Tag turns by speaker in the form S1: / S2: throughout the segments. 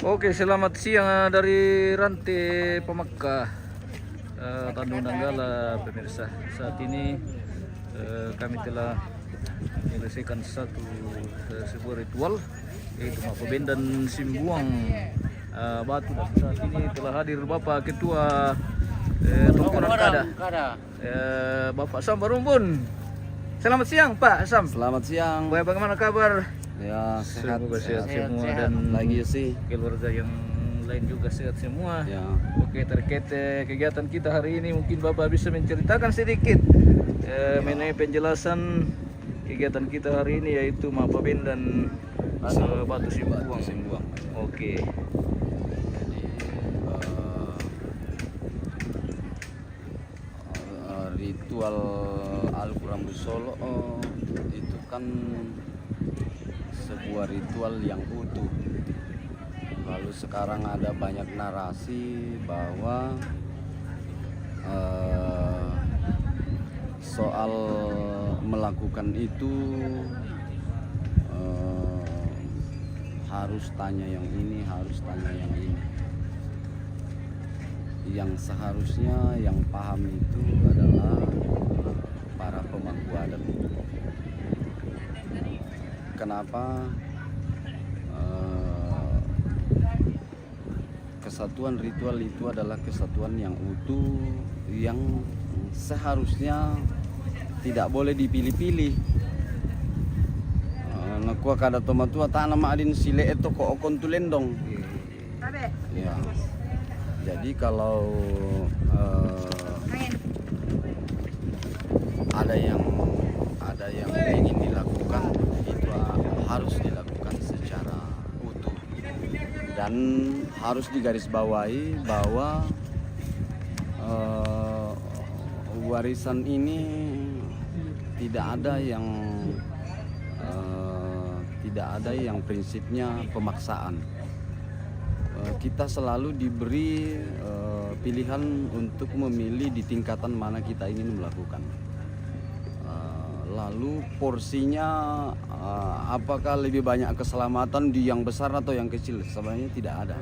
S1: Oke, selamat siang dari Rantai Pemakah Tanjung Nanggala, pemirsa. Saat ini kami telah menyelesaikan sebuah ritual, yaitu Mapabendan Simbuang Batu. Dan saat ini telah hadir Bapak Ketua Tumpunan Kada, Bapak Sam Barumbun. Selamat siang Pak Sam.
S2: Selamat siang.
S1: Bagaimana kabar?
S2: Ya, sehat,
S1: Semoga sehat semua
S2: sehat.
S1: dan
S2: Lagi sih
S1: keluarga yang lain juga sehat semua.
S2: ya.
S1: Oke, terkait kegiatan kita hari ini, mungkin Bapak bisa menceritakan sedikit mengenai penjelasan kegiatan kita hari ini, yaitu Mapabendan Batu Simbuang. Oke.
S2: Jadi ritual Al-Quran Solo itu kan sebuah ritual yang utuh. Lalu sekarang ada banyak narasi bahwa soal melakukan itu harus tanya yang ini, harus tanya yang ini. Yang seharusnya yang paham itu adalah para pemangku adat. Kenapa kesatuan ritual itu adalah kesatuan yang utuh, yang seharusnya tidak boleh dipilih-pilih. Nakua kada toma tua tanam adin sile itu ko okon tulendong. Ya. Jadi kalau ada yang ingin dilakukan, itu harus dilakukan secara utuh dan harus digarisbawahi bahwa warisan ini tidak ada yang prinsipnya pemaksaan. Kita selalu diberi pilihan untuk memilih di tingkatan mana kita ingin melakukan. Lalu porsinya apakah lebih banyak keselamatan di yang besar atau yang kecil? Sebenarnya tidak ada.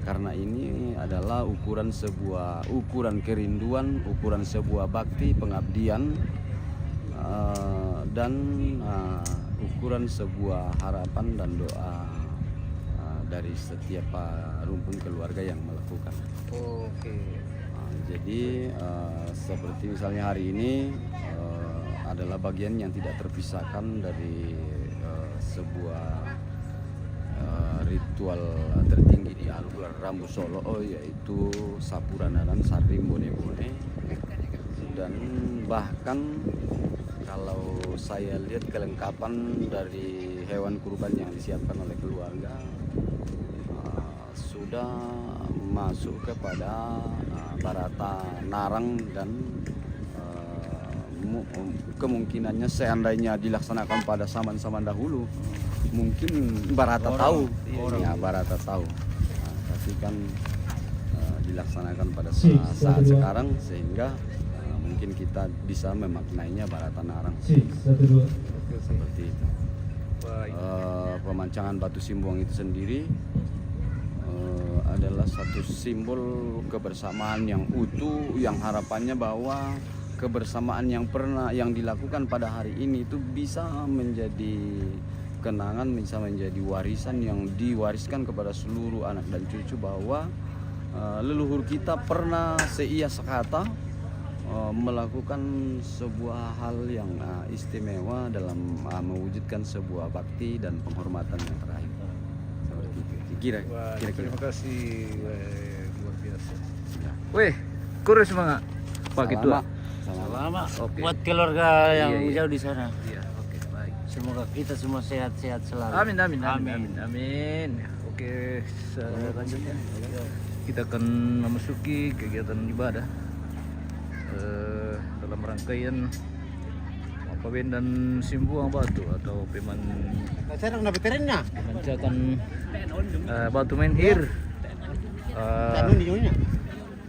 S2: Karena ini adalah ukuran kerinduan, ukuran sebuah bakti, pengabdian, dan ukuran sebuah harapan dan doa dari setiap rumpun keluarga yang melakukan.
S1: Oke.
S2: Jadi seperti misalnya hari ini adalah bagian yang tidak terpisahkan dari sebuah ritual tertinggi di Al-Quran Solo, yaitu Sapuranaran Sarim Bone-Bone. Dan bahkan kalau saya lihat kelengkapan dari hewan kurban yang disiapkan oleh keluarga sudah masuk kepada barata narang, dan kemungkinannya seandainya dilaksanakan pada zaman-zaman dahulu mungkin barata tahu. Barata tahu. Tapi kan dilaksanakan pada saat sekarang, sehingga mungkin kita bisa memaknainya barata narang seperti itu. Pemancangan batu Simbuang itu sendiri adalah satu simbol kebersamaan yang utuh, yang harapannya bahwa kebersamaan yang dilakukan pada hari ini itu bisa menjadi kenangan, bisa menjadi warisan yang diwariskan kepada seluruh anak dan cucu, bahwa leluhur kita pernah seia sekata melakukan sebuah hal yang istimewa dalam mewujudkan sebuah bakti dan penghormatan yang terakhir. Seperti itu. Kira-kira.
S1: Terima kasih, luar biasa. Weh, kurus semangat Pak Ketua.
S3: Selamat
S1: Oke.
S3: buat keluarga yang
S1: Iya.
S3: jauh di sana.
S1: Iya, oke, baik.
S3: Semoga kita semua sehat-sehat selalu.
S1: Amin. Oke, selanjutnya kita akan memasuki kegiatan ibadah dalam rangkaian Mapabendan Simbuang Batu atau pemancakan batu menhir.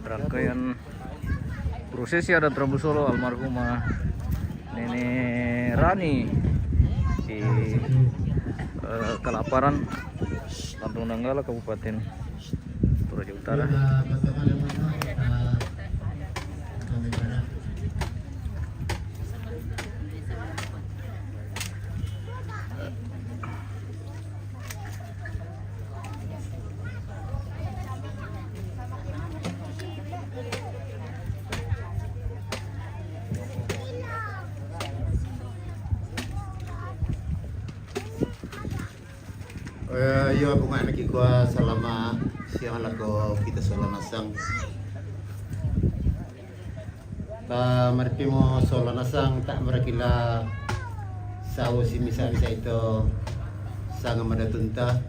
S1: Rangkaian prosesi adat Rambu Solo almarhumah Nenek Rani di Kalaparan, Lampung Nanggala, Kabupaten Toraja Utara.
S4: Yo bunga anak ko selama siang lako kita solanasang. Ta marpi mo solanasang tak merakila sawo si misa itu sang madatunta.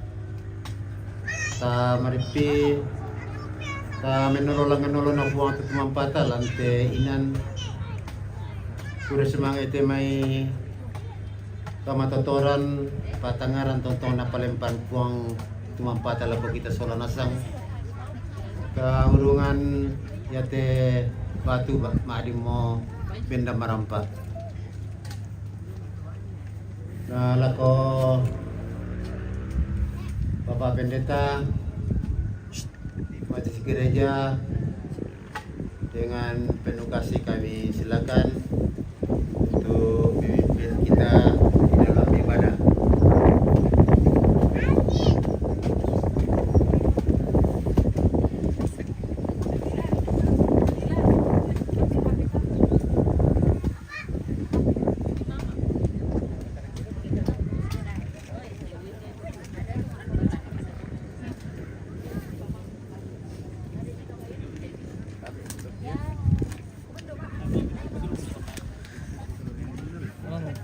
S4: Ta marpi ta menolong na buang tu mampata lante inan pura semang ite may kamatotoran patangaran tontong na palempan puang tumampata labo kita solanasang kaurungan yate batu maadi mo benda marampa na lako Bapak Pendeta Majelis Gereja dengan penuh kasih kami silakan untuk memimpin kita dalam ibadah.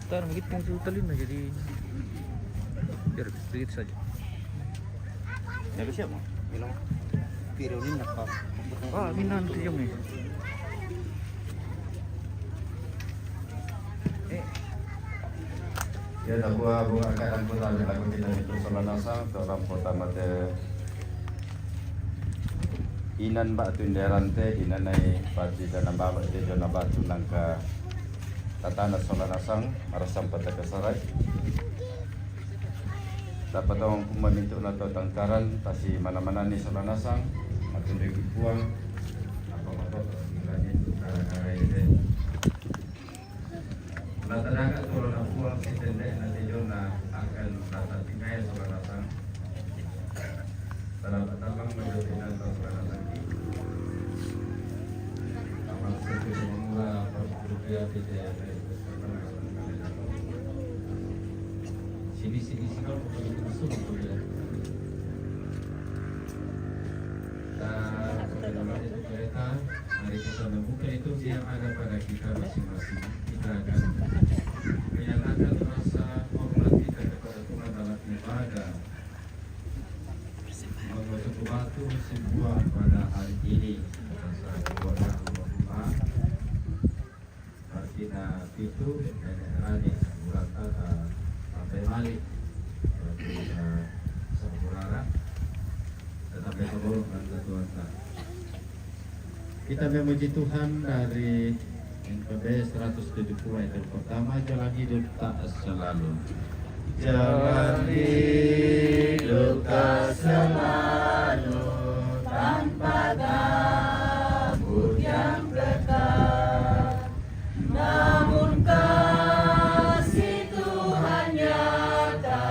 S1: Ntar begitu yang sutalin aja jadi biar sedikit saja.
S4: Ya siap mo. Bilang piro ni napa.
S1: Minan tuh nih.
S2: Ya dakwa bunga akan putar lagu kita itu solanasang orang kota mate inan batu inderante inanai pati dan baba de jona batu nangka tatana solanasang arasam pata kasarai dapat orang meminta nato tangkaran tasi mana-mana ni solanasang matun de puang apa apa lagi cara-cara ini Latanaga sola puang sitende nanti jona akan rata tingkai solanasang dalam tabang menjadikan solanasang amal seperti semula perburuan tidak sini kalau masuk ya. Kereta, mari kita membuka itu yang ada pada kita masing-masing. Kita akan menyatakan rasa hormat kita kepada Tuhan dalam ibadah. Mengutuk batu sebuah pada hari ini. Rasa keluarga Allah. Artinya itu nenek Rani bulan sampai Malik Saburara tetapi sebelum Tuhan kita memuji Tuhan dari NPB 170 ayat pertama jalan hidup tak selalu tanpa kabut yang kekal namun kasih Tuhan nyata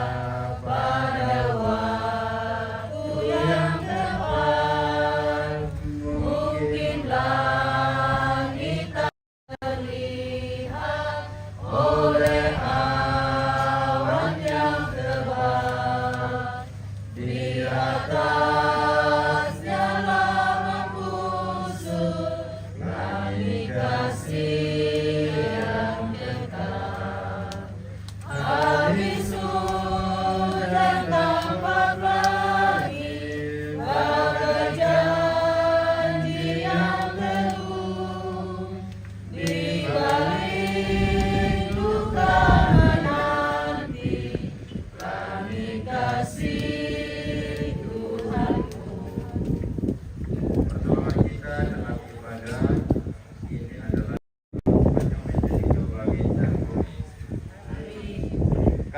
S2: pada waktu yang tepat mungkin langit tak terlihat oleh awan yang tebal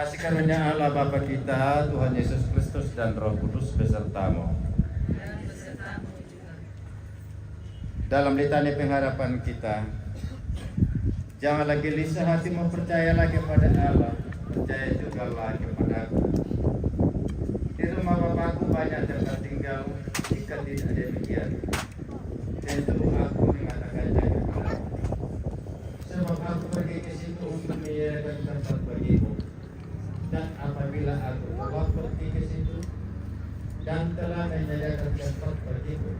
S4: Kasih karunia Allah Bapa kita, Tuhan Yesus Kristus dan Roh Kudus besertamu. Dalam litani pengharapan kita, janganlah gelisah hatimu, percayalah kepada Allah, percaya juga lah kepada aku. Di rumah Bapakku banyak tempat tinggal, jika tidak demikian, tentu aku mengatakannya kepadamu. Sebab aku pergi ke situ untuk menyediakan tempat bagimu. Dan apabila aku telah pergi ke situ dan telah menyediakan tempat bagimu,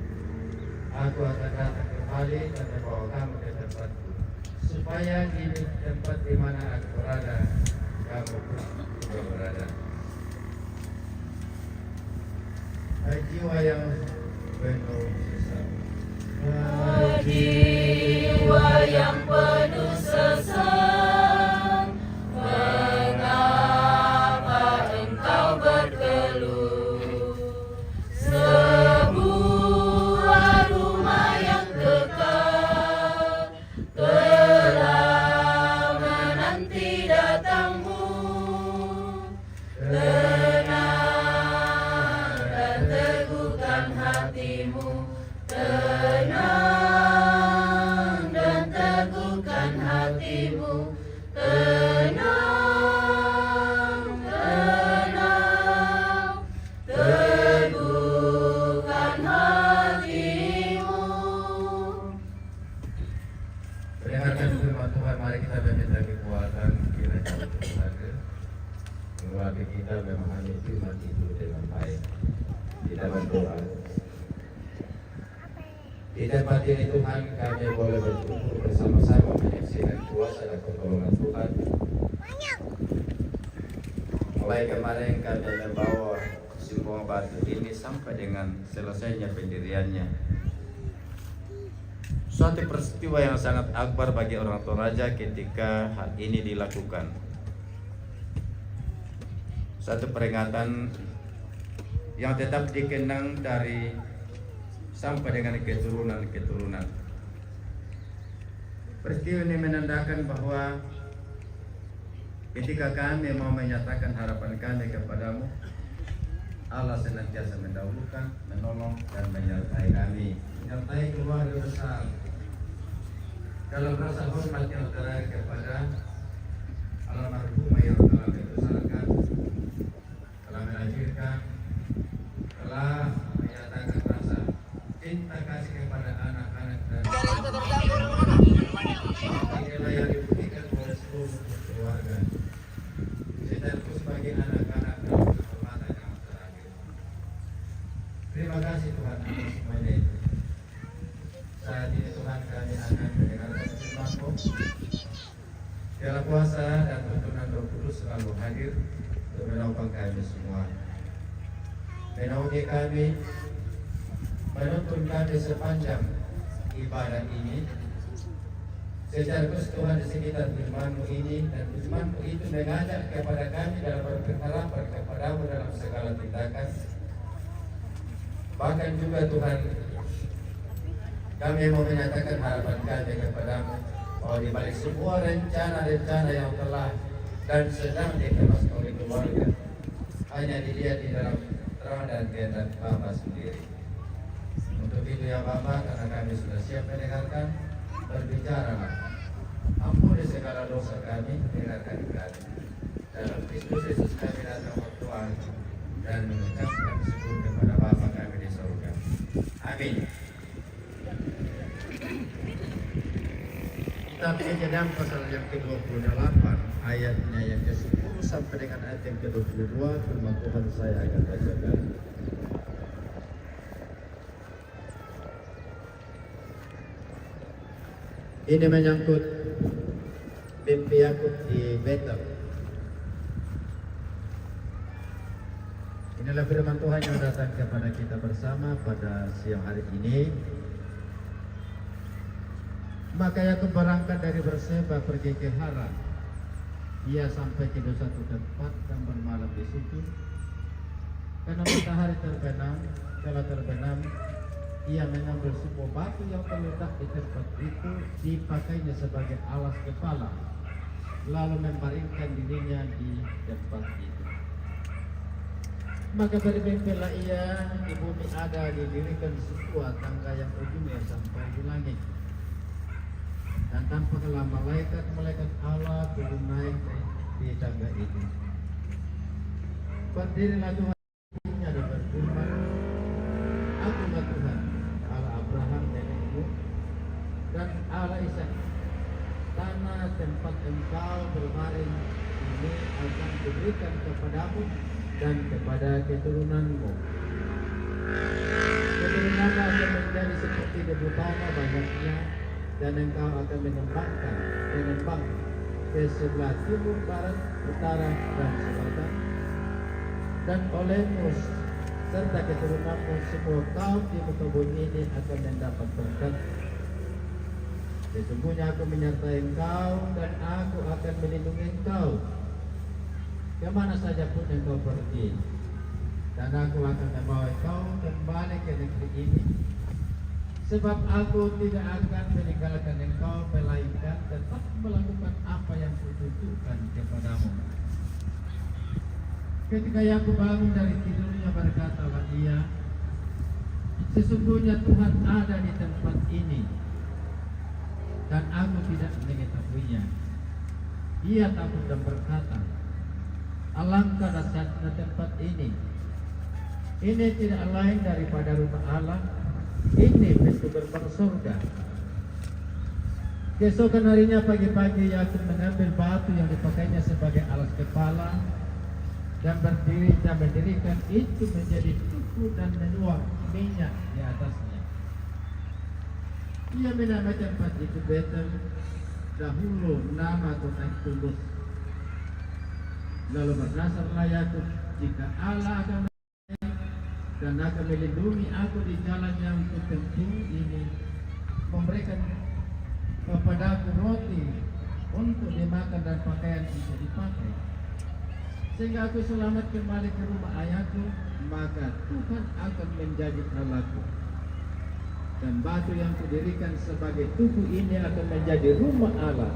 S4: aku akan datang kembali dan membawa kamu ke tempatku, supaya di tempat di mana aku berada, kamu juga berada. Hai jiwa yang penuh sesat,
S5: jiwa yang penuh sesak, mengapa engkau berkeluh? Sebuah rumah yang kekal telah menanti datangmu. Tenang dan teguhkan hatimu, tenang dan teguhkan hatimu, tenang, tenang, teguhkan hatimu.
S4: Dengarkan firman Tuhan, mari kita meminta kekuatan kiranya untuk keluarga. Keluarga kita memahami firman itu dengan baik. Kita berdoa. Di tempat ini Tuhan, kami boleh berkumpul bersama-sama menyaksikan kuasa dan pertolongan Tuhan. Mulai kemarin kami membawa Simbong Batu ini sampai dengan selesainya pendiriannya. Suatu peristiwa yang sangat akbar bagi orang Toraja ketika hal ini dilakukan. Satu peringatan yang tetap dikenang dari sampai dengan keturunan-keturunan. Peristiwa ini menandakan bahwa ketika kami mau menyatakan harapan kami kepadamu, Allah senantiasa mendahulukan, menolong, dan menyertai kami, menyertai keluarga besar. Dalam rasa hormat yang terakhir kepada almarhumah yang telah membesarkan, telah melahirkan, telah menyatakan rasa cinta kasih kepada anak-anak dan inilah yang diberikan oleh seluruh keluarga. Sekaligus bagi anak-anak dalam kesempatan yang terakhir. Terima kasih Tuhan atas semuanya itu. Saat ini Tuhan kami akan mendengarkan firman-Mu. Biarlah kuasa dan tuntunan Roh Kudus selalu hadir untuk menopang kami semua. Menaungi kami, menuntun kami sepanjang ibadah ini. Sekaligus Tuhan di sekitar firman-Mu ini, dan firman-Mu itu mengajak kepada kami dalam berharap kepadamu dalam segala tindakan. Bahkan juga Tuhan, kami mau menyatakan harapan kami kepadamu bahwa di balik semua rencana-rencana yang telah dan sedang dikemas oleh keluarga, hanya dilihat di dalam terang dan kehendak Bapa sendiri. Untuk itu ya Bapa, karena kami sudah siap mendengarkan, berbicaralah. Ampuni segala dosa kami, dengarkan kami. Dalam Kristus Yesus kami datang berdoa dan mengucapkan syukur kepada Bapa kami di surga. Amin. Kitab Kejadian pasal yang ke-28 ayatnya yang ke-10 sampai dengan ayat yang ke-22, firman Tuhan saya akan bacakan. Ini menyangkut mimpi Yakub di Betel. Inilah firman Tuhan yang datang kepada kita bersama pada siang hari ini. Maka Yakub berangkat dari Berseba pergi ke Haran. Ia sampai ke satu tempat dan bermalam di situ. Karena matahari terbenam, telah terbenam, ia mengambil sebuah batu yang terletak di tempat itu, dipakainya sebagai alas kepala. lalu membaringkan dirinya di tempat itu. Maka bermimpilah ia, di bumi ada didirikan sebuah tangga yang ujungnya sampai di langit. Dan tampaklah malaikat-malaikat Allah turun naik di tangga itu. Berdirilah Tuhan dan berfirman, Akulah Tuhan, Allah Abraham nenekmu dan Allah Ishak. Tanah tempat engkau berbaring ini akan diberikan kepadamu dan kepada keturunanmu. Keturunanmu akan menjadi seperti debu tanah banyaknya, dan engkau akan mengembang ke sebelah timur, barat, utara, dan selatan. Dan olehmu serta keturunanmu semua kaum di muka bumi ini akan mendapat berkat. Sesungguhnya aku menyertai engkau dan aku akan melindungi engkau kemana saja pun engkau pergi. Dan aku akan membawa engkau kembali ke negeri ini. Sebab aku tidak akan meninggalkan engkau melainkan tetap melakukan apa yang kutujukan kepadamu. Ketika Yakub bangun dari tidurnya, berkatalah ia, sesungguhnya Tuhan ada di tempat ini dan aku tidak mengetahuinya. Ia takut dan berkata, alangkah dahsyatnya tempat ini. Ini tidak lain daripada rumah Allah. Ini pintu gerbang surga. Keesokan harinya pagi-pagi Yakub mengambil batu yang dipakainya sebagai alas kepala dan mendirikan itu menjadi tugu dan menuang minyak di atasnya. Ia menamai tempat itu Betel, dahulu nama Tuhan Tulus. Lalu bernasarlah Yakub, jika Allah akan dan akan melindungi aku di jalan yang kutempuh ini, memberikan kepadaku roti untuk dimakan dan pakaian untuk dipakai, sehingga aku selamat kembali ke rumah ayahku, maka Tuhan akan menjadi Allahku. Dan batu yang kudirikan sebagai tugu ini akan menjadi rumah Allah.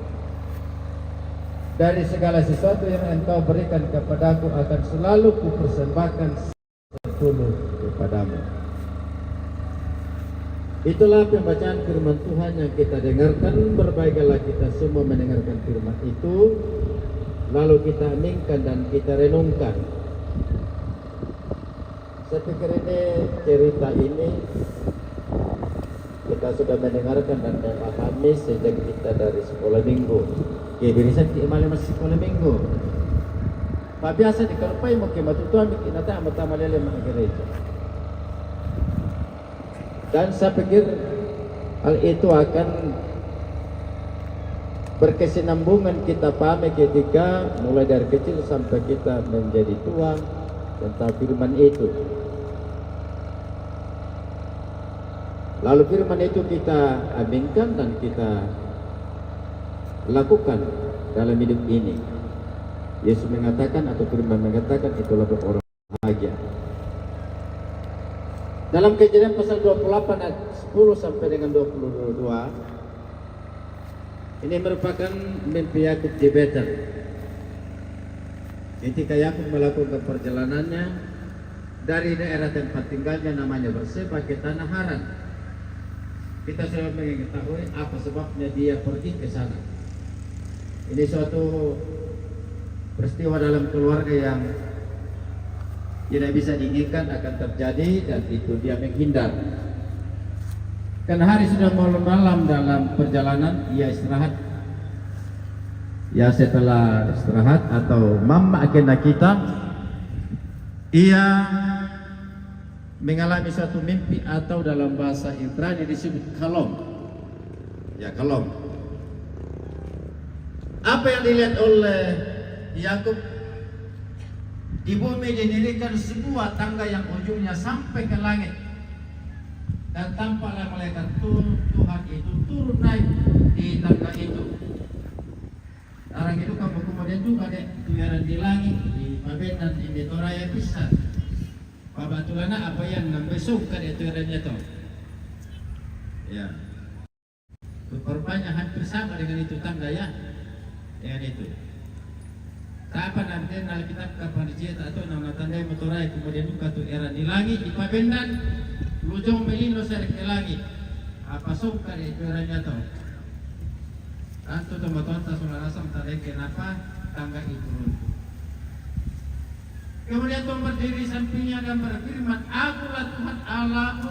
S4: Dari segala sesuatu yang engkau berikan kepadaku akan selalu kupersembahkan setulus kepadamu. Itulah pembacaan firman Tuhan yang kita dengarkan. Berbahagialah kita semua mendengarkan firman itu, lalu kita aminkan dan kita renungkan. Saya pikir ini cerita ini kita sudah mendengarkan dan memahami sejak kita dari sekolah minggu. Birisan di imali masih sekolah minggu. Pak biasa di kalpai mau ke matutuan bikin nata amata malele mga gereja. Dan saya pikir hal itu akan berkesinambungan kita pahami ketika mulai dari kecil sampai kita menjadi tua tentang firman itu. Lalu firman itu kita aminkan dan kita lakukan dalam hidup ini. Yesus mengatakan atau firman mengatakan itulah orang bahagia. Dalam Kejadian pasal 28 ayat 10 sampai dengan 22, ini merupakan mimpi Yakub di Betel. Ketika Yakub melakukan perjalanannya dari daerah tempat tinggalnya namanya Berseba ke tanah Haran. Kita sudah mengetahui apa sebabnya dia pergi ke sana. Ini suatu peristiwa dalam keluarga yang tidak bisa diinginkan akan terjadi, dan itu dia menghindar. Karena hari sudah malam dalam perjalanan, ia istirahat. Ya setelah istirahat atau mama akhirnya kita, ia mengalami suatu mimpi atau dalam bahasa Ibrani disebut kalom. Ya kalom. Apa yang dilihat oleh Yakub? Di bumi didirikan sebuah tangga yang ujungnya sampai ke langit, dan tampaklah malaikat Tuhan itu turun naik di tangga itu. Orang itu kamu kemudian juga deh tuyaran di langit di pabenan ini toraya bisa. Pabatulana apa yang nambesuk kan itu tuyarannya tuh. Ya. Rupanya hampir sama dengan itu tangga ya. Ya itu. Kapan nanti dalam kitab kapan dicetak atau nama tanda motorai kemudian juga tu era di langit di pabendan lujung melino serek di langit apa suka di eranya tu antu tu motor tak sudah rasam tadi kenapa tangga itu runtuh. Kemudian Tuhan berdiri sampingnya dan berfirman, Akulah Tuhan Allahmu,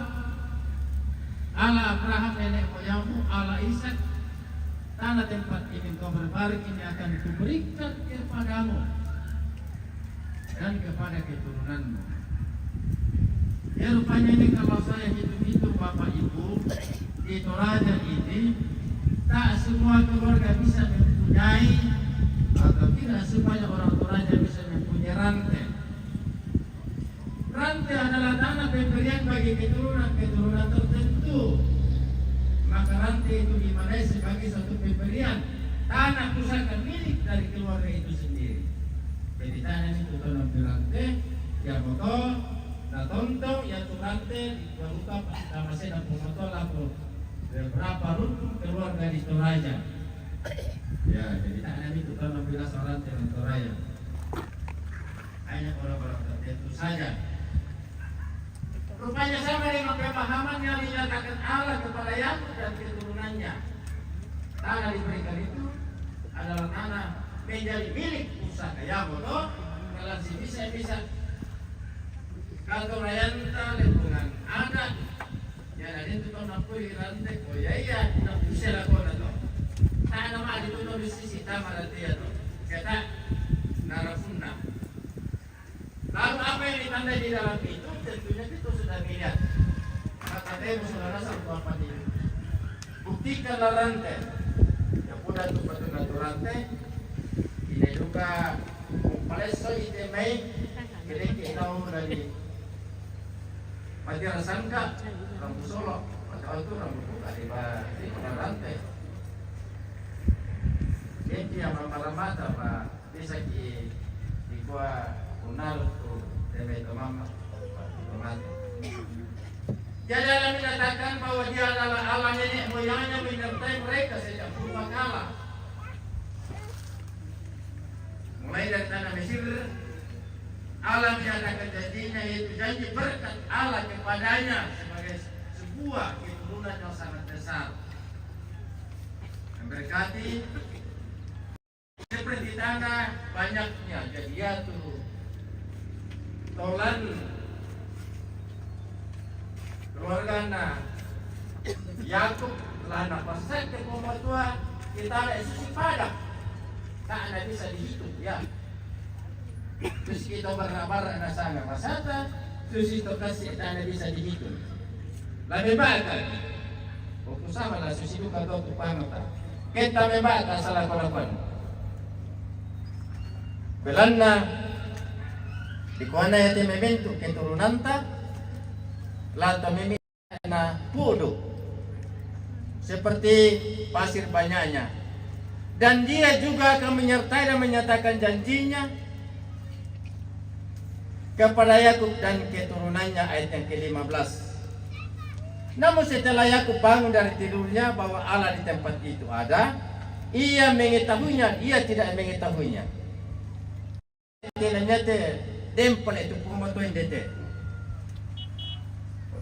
S4: Allah Abraham nenek moyangmu, Allah Ishak. Tanah tempat ini kau berbaring ini akan kuberikan kepadamu dan kepada keturunanmu. Ya rupanya ini kalau saya hitung-hitung Bapak Ibu di Toraja ini tak semua keluarga bisa mempunyai atau tidak sebanyak orang Toraja bisa mempunyai rantai. Rantai adalah tanah pemberian bagi keturunan tertentu. Maka rantai itu dimaknai sebagai satu pemberian tanah pusaka milik dari keluarga itu sendiri. Jadi tanah itu tanah rantai, ya motor, na tontong, ya tu rantai, dibuka sama saya dan motor lalu beberapa rukun keluarga di Toraja. Ya, jadi tanah itu tanah bilas rantai dan Toraja. Hanya orang-orang tertentu saja. Rupanya sama dengan pemahaman yang dinyatakan Allah kepada Yakub dan keturunannya. Tanah diberikan itu adalah tanah menjadi milik pusaka Yakub. Kalau si bisa kalau rayanta lingkungan adat, ya dari itu kau napui rantai, oh ya nak usah kau nato. Tanah mah itu di sisi tamar dia tu, kata narafuna. Lalu apa yang ditandai di dalam itu? Tentunya itu sudah melihat. Kata dia saudara satu apa ini? Buktikanlah rantai. Ya pula tu betul rantai. Ini juga paleso ite mai kiri tahu dari Pati Sangka, Rambu Solo, atau itu Rambu Buka di rantai. Ini yang malam-malam apa bisa di gua unal tu demi mama. Jadi Allah menyatakan bahwa dia adalah Allah nenek moyangnya menyertai mereka sejak purbakala. Mulai dari tanah Mesir, Allah menyatakan janjinya yaitu janji berkat Allah kepadanya sebagai sebuah keturunan yang sangat besar. Memberkati seperti tanah banyaknya jadi yaitu tolan keluarga Yakub lana pasal ke rumah tua kita ada susi padak tak ada bisa dihitung ya. Terus kita barang-barang nasanga pasata susi itu kasih tak ada bisa dihitung. Lebih baik waktu sama lah susi itu kata tu pangata kita membata salah kolakuan belanda di kuana yati membentuk keturunan ta lata memina pudu seperti pasir banyaknya dan dia juga akan menyertai dan menyatakan janjinya kepada Yakub dan keturunannya ayat yang ke-15. Namun setelah Yakub bangun dari tidurnya bahwa Allah di tempat itu ada, ia mengetahuinya, ia tidak mengetahuinya. Nyate dempel itu pematuan dete.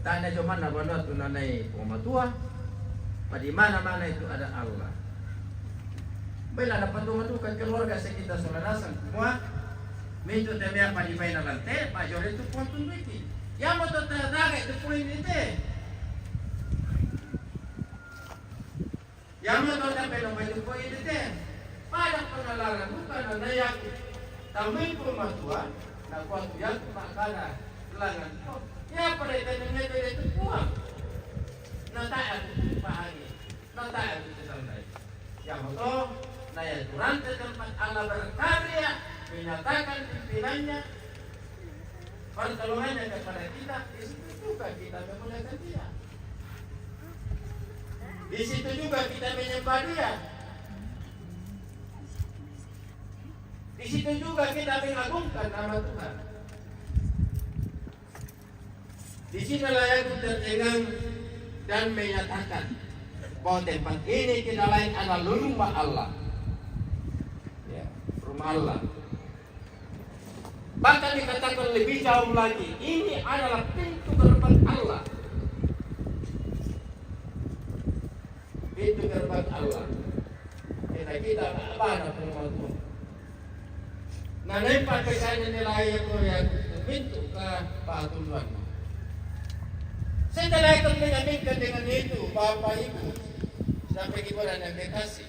S4: Tanya cuman na bano tu nanay pumatua. Di mana-mana itu ada Allah. Bila dapat tumatukan keluarga sekitar solanasan semua. Minto teme apa di main lantai, major itu pun tunjuki. Yang mau terdaga itu poin itu. Yang mau terdaga itu poin itu. Pada penalaran bukan ada yang tamuin pumatua, nak kuat yang makana langan. Ya pada itu puang. Nata aku pahami. Nata aku tersalai. Yang betul, naya Tuhan tempat Allah berkarya menyatakan pimpinannya, pertolongannya kepada kita. Di situ juga kita memuliakan Dia. Di situ juga kita menyembah Dia. Di situ juga kita mengagungkan nama Tuhan. Di sinilah yang tercengang dan menyatakan bahwa tempat ini tidak lain adalah rumah Allah. rumah Allah. Bahkan dikatakan lebih jauh lagi, ini adalah pintu gerbang Allah. Pintu gerbang Allah. Kita apa rumah Tuhan. Nah, lepas pesannya nilai yang pintu ke Tuhan. Setelah itu menyambungkan dengan itu, Bapak Ibu, sampai kepada yang dikasih.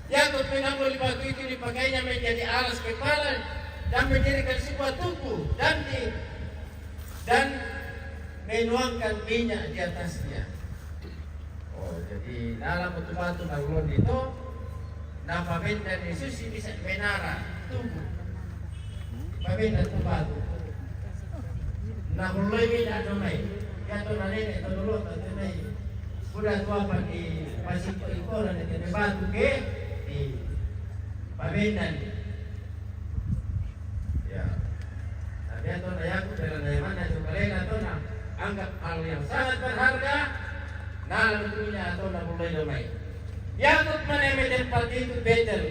S4: Yakub mengambil batu itu dipakainya menjadi alas kepala dan mendirikan sebuah tugu dan menuangkan minyak di atasnya. Oh, jadi dalam batu-batu Babylon itu, nama benda Yesus bisa menara tugu. Benda itu batu. Nah, mulai minyak domai. Ya tu nenek tu dulu tu nenek. Sudah tua pagi masih ikut dan nenek batu ke di Babylon. Ya. Tapi itu ayahku dari mana juga lena tu nak anggap hal yang sangat berharga. Nah, tentunya atau nak mulai domai. Yakub menemui tempat itu Betel.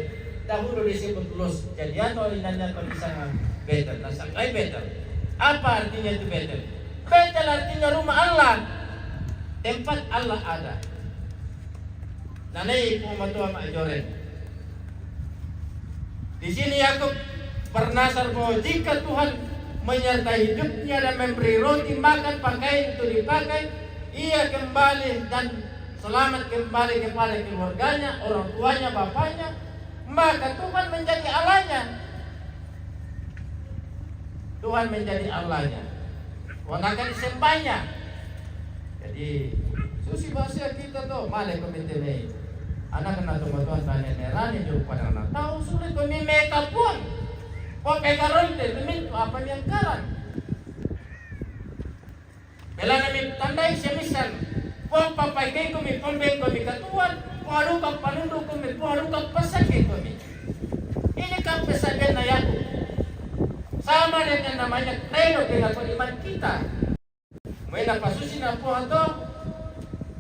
S4: Dahulu disebut Luz. Jadi atau inanya kalau di sana Betel, nasakai Betel. Apa artinya itu Betel? Betel artinya rumah Allah, tempat Allah ada. Nanai pematua majoren. Di sini Yakub bernasar bahwa jika Tuhan menyertai hidupnya dan memberi roti makan pakaian itu dipakai, ia kembali dan selamat kembali kepada keluarganya, orang tuanya, bapaknya, maka Tuhan menjadi Allahnya. Tuhan menjadi Allahnya. Tuhan akan disembahnya. Jadi susi bahasa kita tuh malai komitene. Anak kena Tuhan tanya nerani jauh pada anak tahu sulit kami mereka pun. Kau pegaron deh demi apa yang karan. Bela kami tandai semisal. Kau papai kami pembeng kami katuan. Pengarukan panundu kami pengarukan pesan kami. Ini kan pesan na Yakub. Sama dengan namanya kredo dengan iman kita. Mena pasusi na po ato.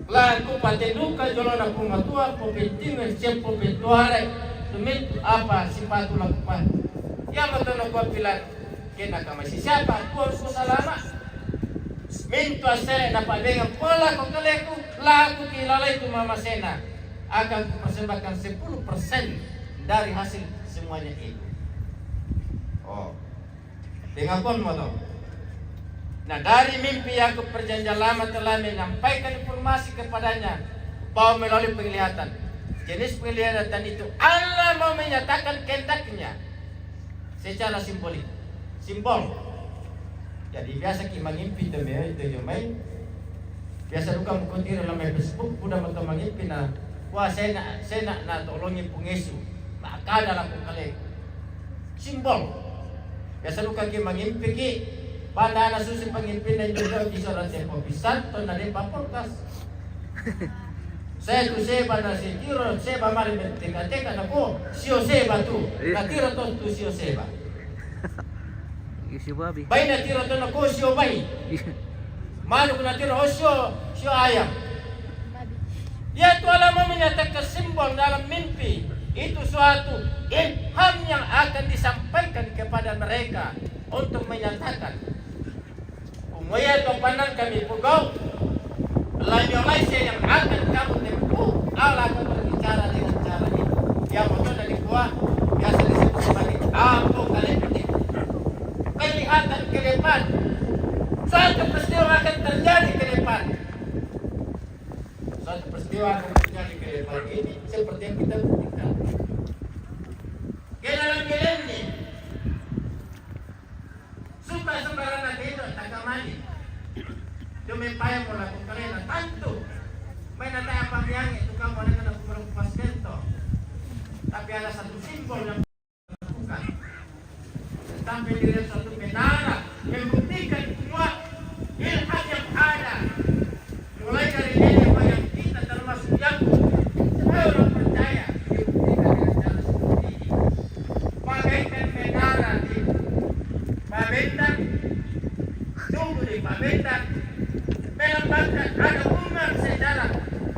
S4: Laku patenduka jolo na po matua po pentingan siempo pentuare. Tumit apa sipatu lakukan. Ya matono ko pilan kena ka masisiapa ko salama. Minto ase na padengan pola ko kaleku laku kilala itu mama sena akan persembahkan 10% dari hasil semuanya itu. Oh. Dengan pun moto. Nah, dari mimpi Yakub perjanjian lama telah menyampaikan informasi kepadanya bahwa melalui penglihatan jenis penglihatan itu Allah mau menyatakan kehendaknya secara simbol. Jadi biasa kita mengimpi itu main. Biasa juga mengikuti dalam Facebook sudah mau mengimpi na wah saya nak tolongin pengesu. Maka dalam kali simbol. Biasa luka ki mangimpi ki pada anak susi pangimpi dan juga bisa rasa pisan to na papurkas. Saya tu seba na si tiro seba mari teka na ko sio seba tu. Na tiro tu sio seba.
S1: Isi babi.
S4: Bai na tiro to na ko sio bai. Malu na tiro sio ayam. Ya tu Allah menyatakan simbol dalam mimpi. Itu suatu ilham yang akan disampaikan kepada mereka untuk menyatakan umaya topanan kami pugau Malaysia yang akan kamu tempuh Allah akan berbicara dengan cara ini yang betul dari buah biasa disebut sebagai apokaliptik kelihatan ke depan suatu peristiwa akan terjadi ke depan suatu peristiwa akan terjadi ke depan ini seperti yang kita buktikan ke dalam ini suka sembarangan itu tak kamali cuma payah melakukan kalian tantu main nanti apa yang itu kamu ada kena kurang pas gento tapi ada satu simbol yang bukan sampai diri satu menara membuktikan semua ilham yang ada mulai dari ini yang kita termasuk yang orang percaya dibuktikan dengan cara seperti ini bagaikan menara di Babindan tunggu di Babindan melambangkan ada umat secara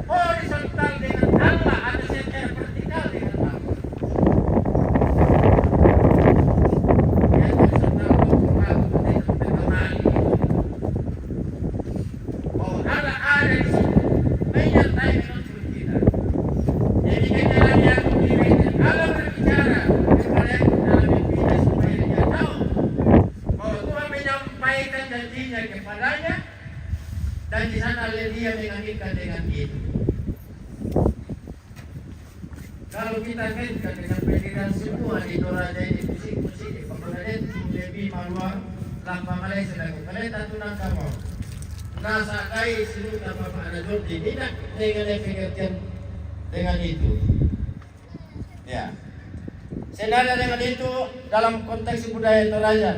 S4: horizontal dengan Allah ada secara vertikal dengan Allah janjinya kepadanya, dan di sana dia mengaminkan dengan itu. Kalau kita kaitkan dengan pendirian semua di Toraja ini, musik-musik di Pembangunan lebih maluang, tanpa Malaysia dan Kaleta tunang kamu. Nasa kai silu tanpa ada Jordi tidak dengan pengertian dengan itu. Ya. Senada dengan itu dalam konteks budaya Toraja,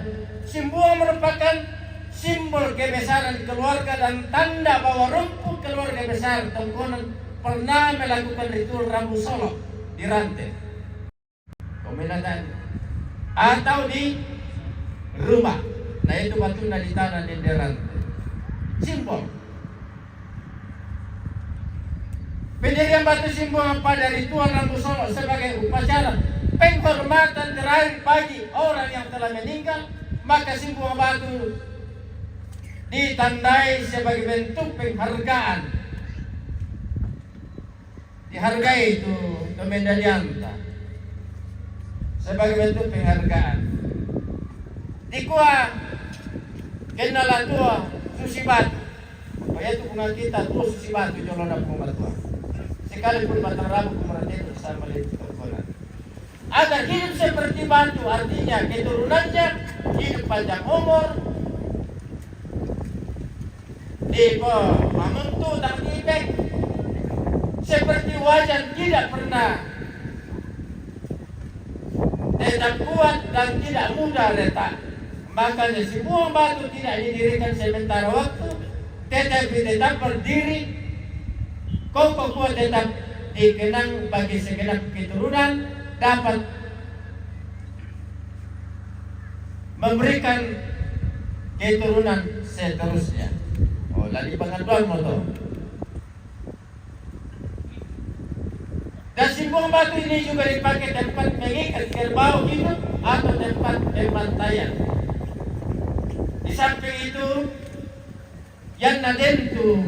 S4: Simbua merupakan simbol kebesaran keluarga dan tanda bahwa rumput keluarga besar Tongkonan pernah melakukan ritual rambu solok di rantai, kombinatan atau di rumah. Nah itu batuna di tanah di rantai. Simbol. Pendirian batu simbol pada ritual rambu solok sebagai upacara penghormatan terakhir bagi orang yang telah meninggal, maka simbol batu ditandai sebagai bentuk penghargaan. Dihargai itu Tomendalianta sebagai bentuk penghargaan. Di kuah kenala tua susi batu. Kaya itu bunga kita tuh susi batu jolona bunga tua. Sekalipun batang rabu kemerati itu sama lihat Tongkonan. Agar hidup seperti batu, artinya keturunannya hidup panjang umur, di mamuntu dan tibek, seperti wajan tidak pernah tetap kuat dan tidak mudah retak. Makanya semua batu tidak didirikan sementara waktu, tetapi tetap berdiri kokoh kuat, tetap dikenang bagi segenap keturunan, dapat memberikan keturunan seterusnya. Oh, lagi pengaduan motor. Dan simbol batu ini juga dipakai tempat mengikat kerbau hidup atau tempat pembantaian. Di samping itu, yang nadentu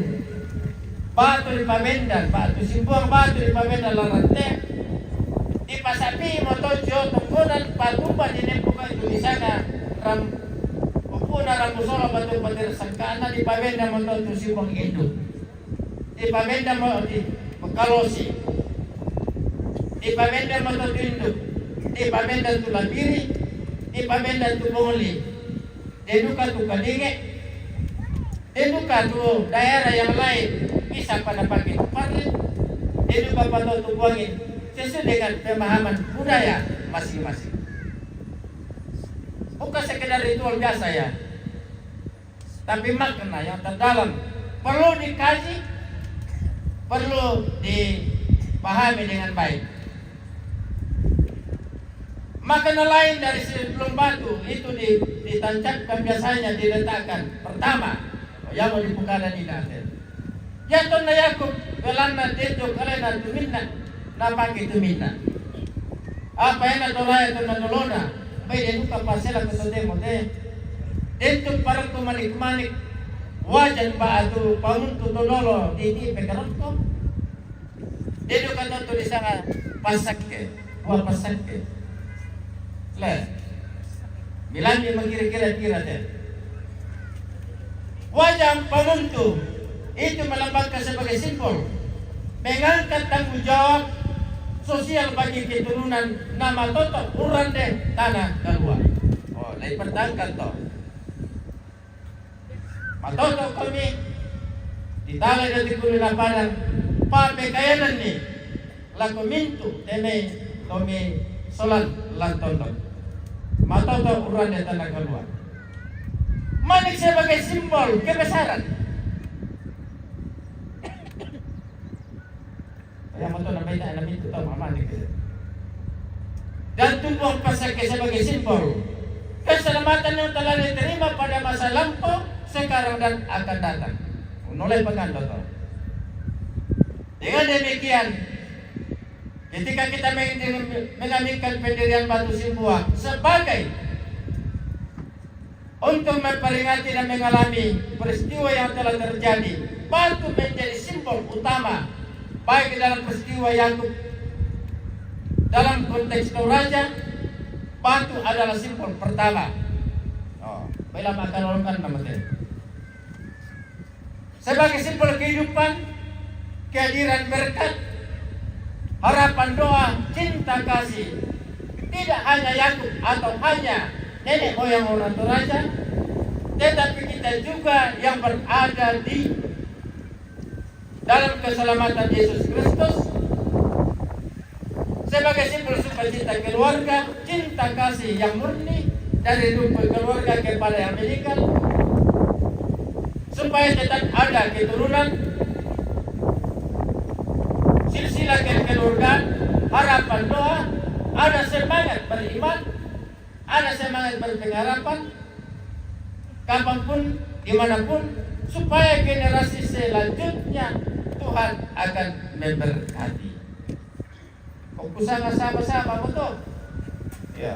S4: batu di Pamendan, batu simbol batu di Pamendan larante, di Pasapi motojo Tongkonan patumba di Nempuka itu di sana upuna rambu solo batu patir sangkana di Pamendan motojo simbol hidup. Di Pamendan di Kalosi, di Pamendan motojo induk, di Pamendan tu Labiri, di Pamendan tu Bongli, di Duka tu Kadinge, di Duka tu daerah yang lain bisa pada pakai parit, di Duka pada tu Buangin sesuai dengan pemahaman budaya masing-masing. Bukan sekedar ritual biasa ya, tapi makna yang terdalam perlu dikaji, perlu dipahami dengan baik. Makna lain dari sebelum batu itu ditancapkan biasanya diletakkan pertama yang mau dipukaran ini akhir. Jatuh na Yakub kelana dejo kalena tuminna napaki tumina. Apa yang natolaya tu natolona, baik dia buka pasela tu demo deh. Dentro para tu manik-manik wajan batu pamuntu tololo di pekarotko. Dia kata tu di sana pasakke, buat pasakke. Le, bilang dia mengkira-kira deh. Wajah pamuntu itu melambangkan sebagai simbol mengangkat tanggung jawab sosial bagi keturunan nama toto uran deh tanah keluar. Oh, lain pertangkan toh. Matoto kami ditalai dari kulina padang papekayanan ni laku mintu teme kami solan lantondo. Matoto uran deh tanah keluar. Manik sebagai simbol kebesaran. Yang itu namanya itu tahu manik. Dan tumbuh pasake sebagai simbol keselamatan yang telah diterima pada masa lampau, sekarang dan akan datang. Mulai pengantot. Dengan demikian, ketika kita mengambilkan pendirian batu Simbua sebagai untuk memperingati dan mengalami peristiwa yang telah terjadi, batu menjadi simbol utama baik dalam peristiwa Yakub dalam konteks Toraja. Batu adalah simbol pertama. Bailah makalolkan nama teh. Sebagai simbol kehidupan, kehadiran berkat, harapan doa, cinta kasih. Tidak hanya Yakub atau hanya nenek moyang orang Toraja, tetapi kita juga yang berada di dalam keselamatan Yesus Kristus sebagai simbol sukacita keluarga, cinta kasih yang murni dari rumput keluarga kepada yang meninggal, supaya tetap ada keturunan, silsilah kekeluargaan, harapan doa, ada semangat beriman, ada semangat berpengharapan, kapanpun, dimanapun, supaya generasi selanjutnya Tuhan akan memberkati. Kusanga sama-sama betul. Ya.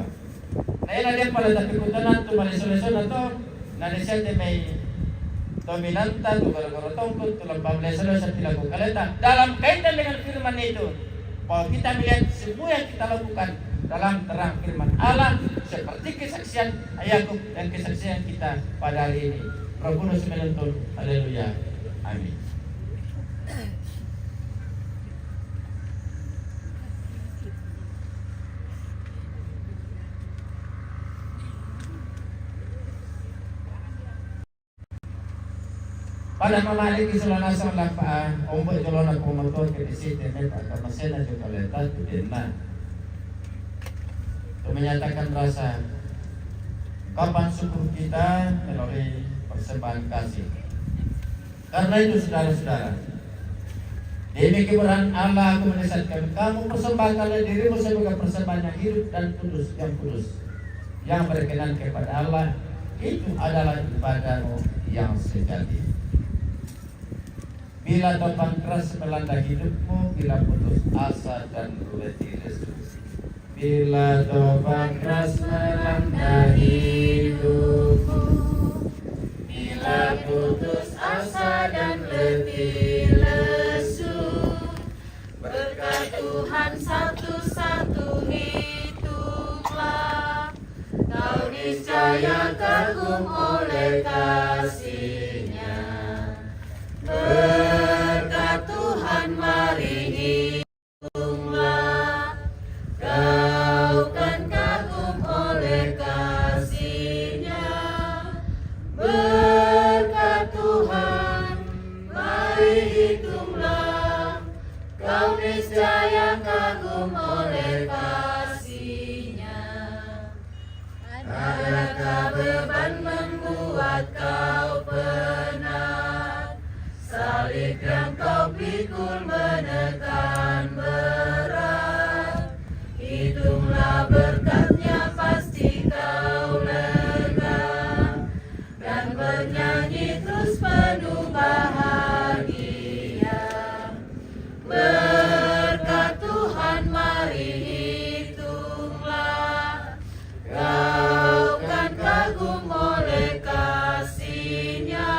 S4: Nah ini dia pada tapi kutanan tu malisoleson atau nanisente may dominanta tu kalau tongkol tu lambang lesolo sa pilago kaleta. Dalam kaitan dengan firman itu, bahwa kita melihat semua yang kita lakukan dalam terang firman Allah seperti kesaksian Yakub dan kesaksian kita pada hari ini. Robunus menuntun. Haleluya. Amin. Pada mamalik isolanasan lapaan, umbo jolona pumotor ke disite meta kamasena juga letat tudena. Itu menyatakan rasa kapan syukur kita melalui persembahan kasih. Karena itu saudara-saudara, demi kebenaran Allah aku menyesatkan kamu persembahkanlah dirimu sebagai persembahan yang hidup dan kudus, yang berkenan kepada Allah. Itu adalah ibadahmu yang sejati. Bila topan keras melanda hidupmu, bila putus asa dan letih lesu. Bila topan keras melanda hidupmu,
S5: bila putus asa dan letih lesu, berkat Tuhan satu-satu hitunglah, kau niscaya kagum oleh kasih-Nya. Berkat Tuhan mari hitunglah, kau kan kagum oleh kasih-Nya. Berkat Tuhan mari hitunglah, kau niscaya kagum oleh kasih-Nya. Adakah beban membuat kau penat? Salib yang kau pikul menekan berat. Hitunglah berkatnya pasti kau lega, dan bernyanyi terus penuh bahagia. Berkat Tuhan mari hitunglah, kau kan kagum oleh kasih-Nya.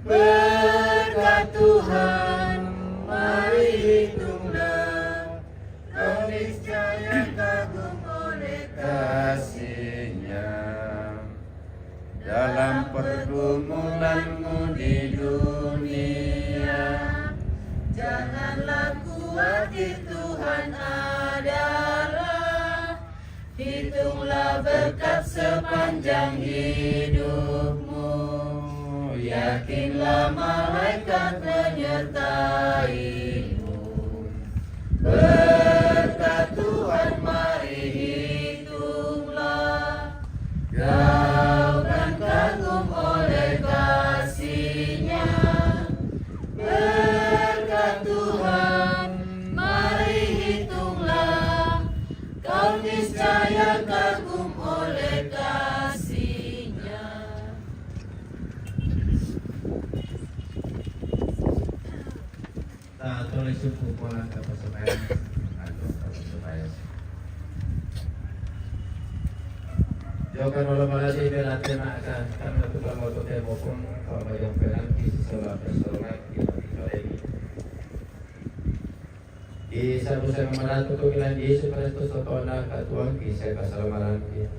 S5: Berkat Tuhan mari hitunglah, kau niscaya kagum oleh
S4: kasih-Nya. Dalam pergumulanmu di dunia,
S5: janganlah khawatir, Tuhan adalah. Hitunglah berkat sepanjang hidupmu, yakinlah malaikat menyertaimu. Berkat Tuhan mari hitunglah, kau kan kagum oleh kasih-Nya. Berkat Tuhan mari hitunglah, kau niscaya kagum oleh kasih-Nya.
S4: tuloy supo po lang kapasabayan. Kapasabayan. Jokan wala malati natin na kami natulang mo ito mo kung kamayang penangki sa personal isa po sa mga natutugilan di Yesus Kristus sa taon na katuwang kisay kasalamaran kita.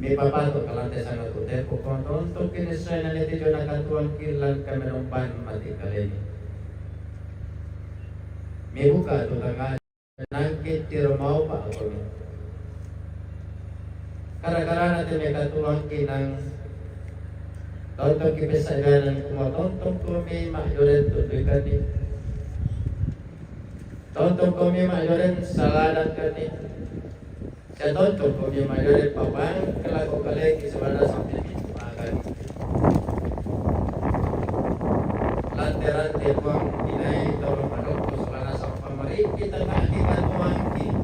S4: may papato kalante sa nagkute po kung tontong kinisay na nito yung nakatuang kilan kami ng ban mati kalini. May buka ito nga nangkit tiro mau pa ako. Kara-kara natin may katuang kinang tontong kipisaganan kumatontong kumi mayoren tuloy kani. Tontong kumi mayoren saladan kani. Sa tontong kumi mayoren papang kalago kalegi sa wala sa pilihan. Lante-lante po ang inay tolong manok sa wala sa pamarin kita na katuang kin.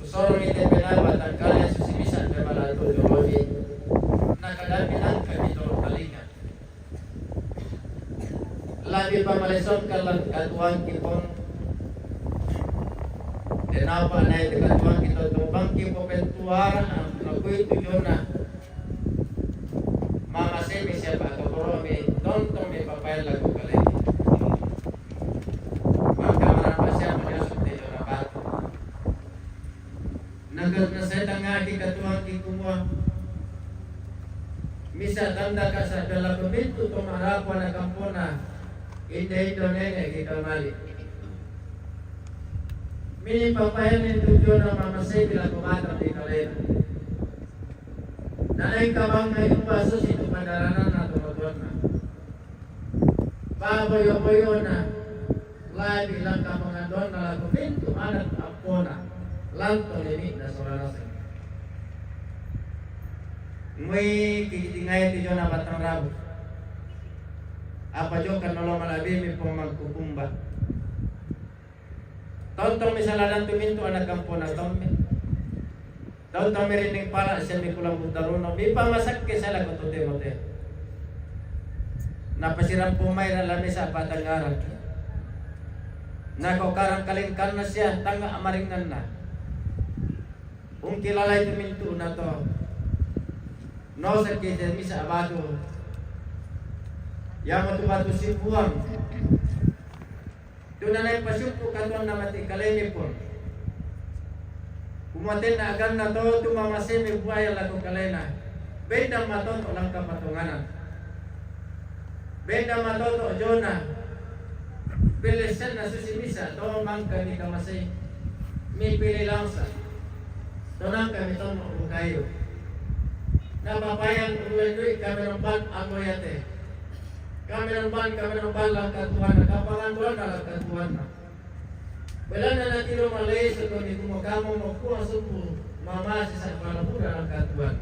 S4: Sorong ite penabat ang kaya susimisan na malato jologi. Nakadami lang kami ito kalinga. Labi pa malisong kalang katuang kipon. Denapa na ito katuang kito tumbang kipo pentuara ang nakuy tuyo na. Mama semi siya pa kapuro mi tontong mi papel lagu kalinga. Magkamara pa siya magyasok tayo na bato. Nagat na sa tanga di katuang kikumuha. Misa tanda ka sa dalagamento tumarapa na kampona. Ito nene kikamali. Mini papayan ng tuyo na mamasay bila kumatang di kalena. Nanay kabang na yung pasos ito padaranan na tumatuan na. Baboy-boyo na. Labi lang ka mga doon na lagamento anak apona. Lanto nini na solarasa. May kikitingay ito na batang rabo. Apa jo kan nolong malabi mi pong magkukumba. Tontong misaladan tuminto anak kampo na tombe. Tontong merining pala siya mi kulang butaruno. Di pa masak ke sala ko tote-mote. Napasiram pumay na lami sa patangaran. Nako karang kalingkan na siya tanga amaringan na. Kung kilalay tuminto na to. No sa kita misa abado. Yang matu-matu simpuang. Doon na lang pasyupo katuan na mati kalemi po. Kumatin na agan na to, tumamasimi buhaya lago kalena. Benda matoto lang kapatunganan. Benda matoto Jona. Bilisan na susimisa, to mangka ni kamasay. May pili lang sa. Tonang kami tono kayo. Napapayang uwi kami ng ban ang moyate. Kami ng ban lang katuan na. Kapangan na lang katuan na. Wala na natiro malay sa kami kumakamo magkuha supo. Mamasi sa palapura ng katuan.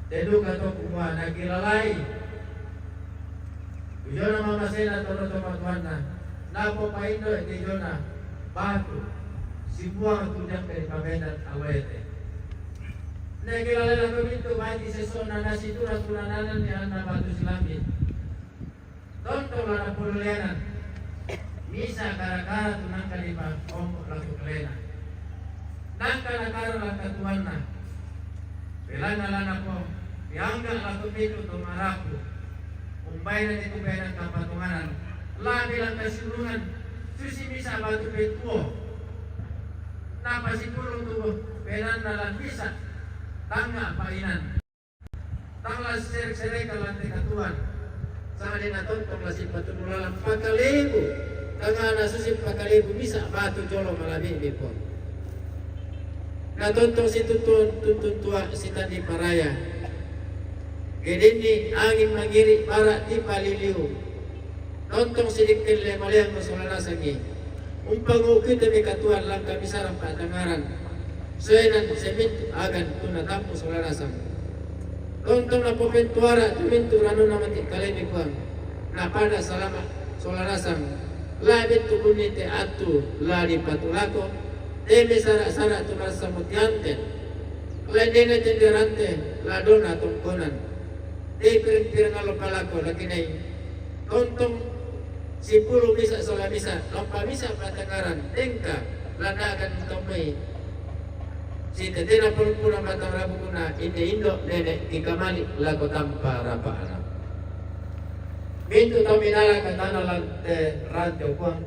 S4: Dedo ka to kumuha, nagilalay. Diyo na mamasay na tolo tumatuan na. Napo pa indo, diyo na. Bato. Sibuang tunyak kay pabendat awete. Nagkilala lang kami ito, bahit isa na nasitura tulananan ni Anna Batu Silamit. Tonto lang na purulenan. Misa karakara tunang kalima, ompo laku kalena. Nangkalakara lang katuan na. Bilang nalan ako, Yangga laku itu tumaraku. Umbay na dito kaya ng kapatunganan. Labi lang kasilungan. Susi misa batu petuo. Napasipulong tubo. Penan nalan bisa. Tanga painan. Tangla serek-serek kalante katuan. Sa alin na tontong lasip patunulalang pagkalibo. Tanga na susip pagkalibo. Bisa batu jolo malabing bipon. Natontong si tuntun tua si tadi paraya. Gedini angin mangiri para di paliliu. Nontong sidik kile maliang masulana sangi. Umpang ukit demi katuan lang kami sarang patangaran. Suenan semintu agan tunatampu sulana sang. Nontong na pementuara tumintu rano naman kalemi kuang. Napada salama sulana sang. Labit tukunite atu ladi patulako. Demi sara-sara tunas samutianten. Ledena cenderante ladona tungkonan. Di piring-piring alopalako lagi naik. Tontong si puluh bisa sola bisa, lompa bisa patangaran, tengka landa akan tomai. Si tetena puluh batang rabu kuna ini indo nenek ikamani lago tanpa rapa anak. Bintu tominala katana lante rantai kuang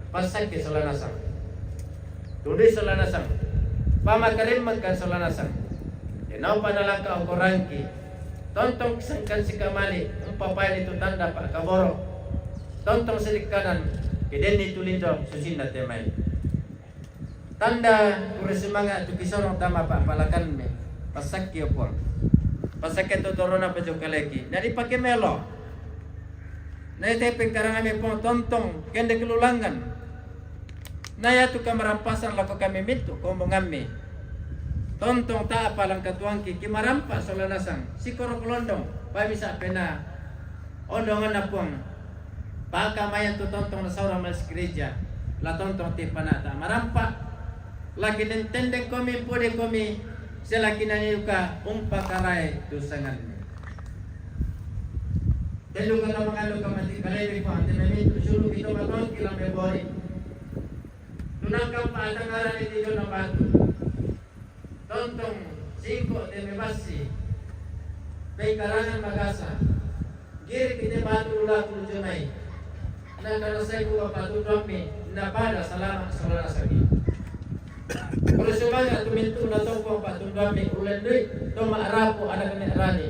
S4: pasak ke sola nasang. Tulis sola nasang. pamakarimagkan solanasan. Inaw panalangka ang korangki. Tontong kisangkan si kamali, ang papay nito tanda pa kaboro. Tontong silikanan, kiden ni tulido, susin na temay. Tanda, kuresimanga, tukisorong tama pa, palakan me. Pasakyo po. Pasakyo tuturo na pa kaleki. Nari pakimelo. Naitepeng karangami po, tontong, kende kelulangan. Naya tu kamarampasan lako kami mintu, kumungami. Tontong ta palang katuangki, kimarampas solanasang, si korokulondong, pamisa pena, ondongan na pong, baka mayan tu tontong na saurang mas gereja, la tontong ti panata, marampa, lagi nintendeng komi, pwede komi, sila kinanyuka, umpakaray tu sangan. Telu ka na mga luka mati kalay ko, tinamit usulu ito matong kilang memori. Tunang kang paatangaran iti na batu. Tontong 5 de mebasi. May karangan magasa. Giri kiti batu ula kulujumay. Nagkarasay ko batu dami na pada salamat sa wala sagi. Kalau sumanga tumintu na tongko batu dami ulan duit to maarapo anak ni arani.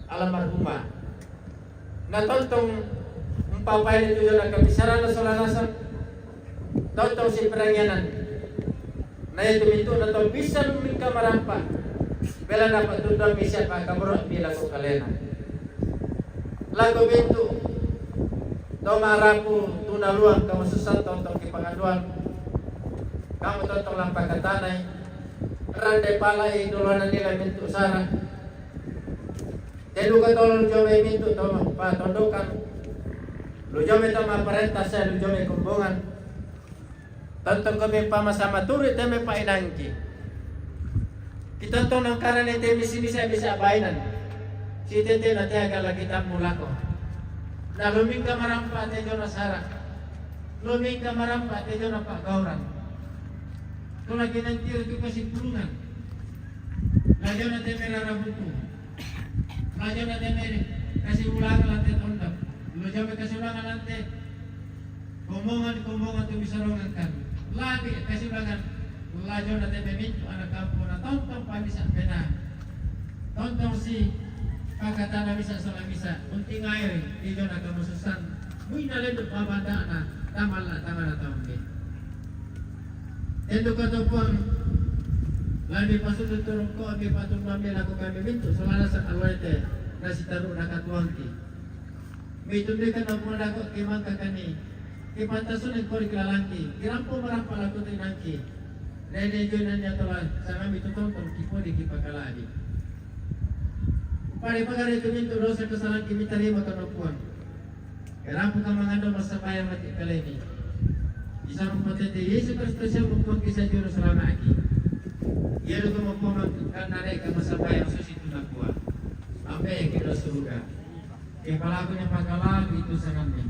S4: Alam marhumah. Natontong papay nito yun ang kapisaran na solanasan. Tontong si perangyanan. Na ito minto na to, bisa luming ka marampa. Bela dapat tundang misya pa kaburot bilang ko kalena. Lago bintu. To marapu tunaluan kamu susah tontong kipangaduan. Kamu tontong lang pagkatanay. Randay palay duluan nila minto sarang. Telu ka tolong jome mintu to patondokan. Lu jome to maparenta sa lu jome kumbungan. Tantong kami pamasama turi teme painangki. Kita to nang karane teme sini sa bisa bainan. Si tete na tiaga lagi tamulako. Na luming ka marampa te jo na sara. Luming ka marampa te jo na pagauran. To lagi nantir tu kasi pulungan. Lajo na teme rarabutu. Lajo na temere kasi ulangan lantai tondap. Lu jame kasi ulangan lantai. Kumbungan tu bisa rongan kan. Lagi kasi ulangan. Lajo na temere mintu anak kampung na tontong pa bisa pena. Tontong si pagkatana bisa salah bisa. Unting air ijo na kamususan. Muy na lendo pabanda na tamal na tambe. Endo katopang labi pasudut turun ko abi patun mamil ako kami mintu solana sa alwete na si taru nakatuangki. May tundikan na po na ako kimang kakani. Kipantasun ang kori kilalangki. Kirampo marampal ako tinangki. Nene-enjoy na niya tola sa kami tutontong kipo di kipagkaladi. Pari pagari tuminto dosa kesalahan kimitarima kanopuan. Kirampo ka mga ando masapayang mati kaleni. Isang potente Yesus Kristus siya mupun kisah juru selama aki. Ia lupa mempunyai kanare kemasapaya susi tu nak buat. Apa yang kita surga? Kepala aku yang pakalah itu sangatnya.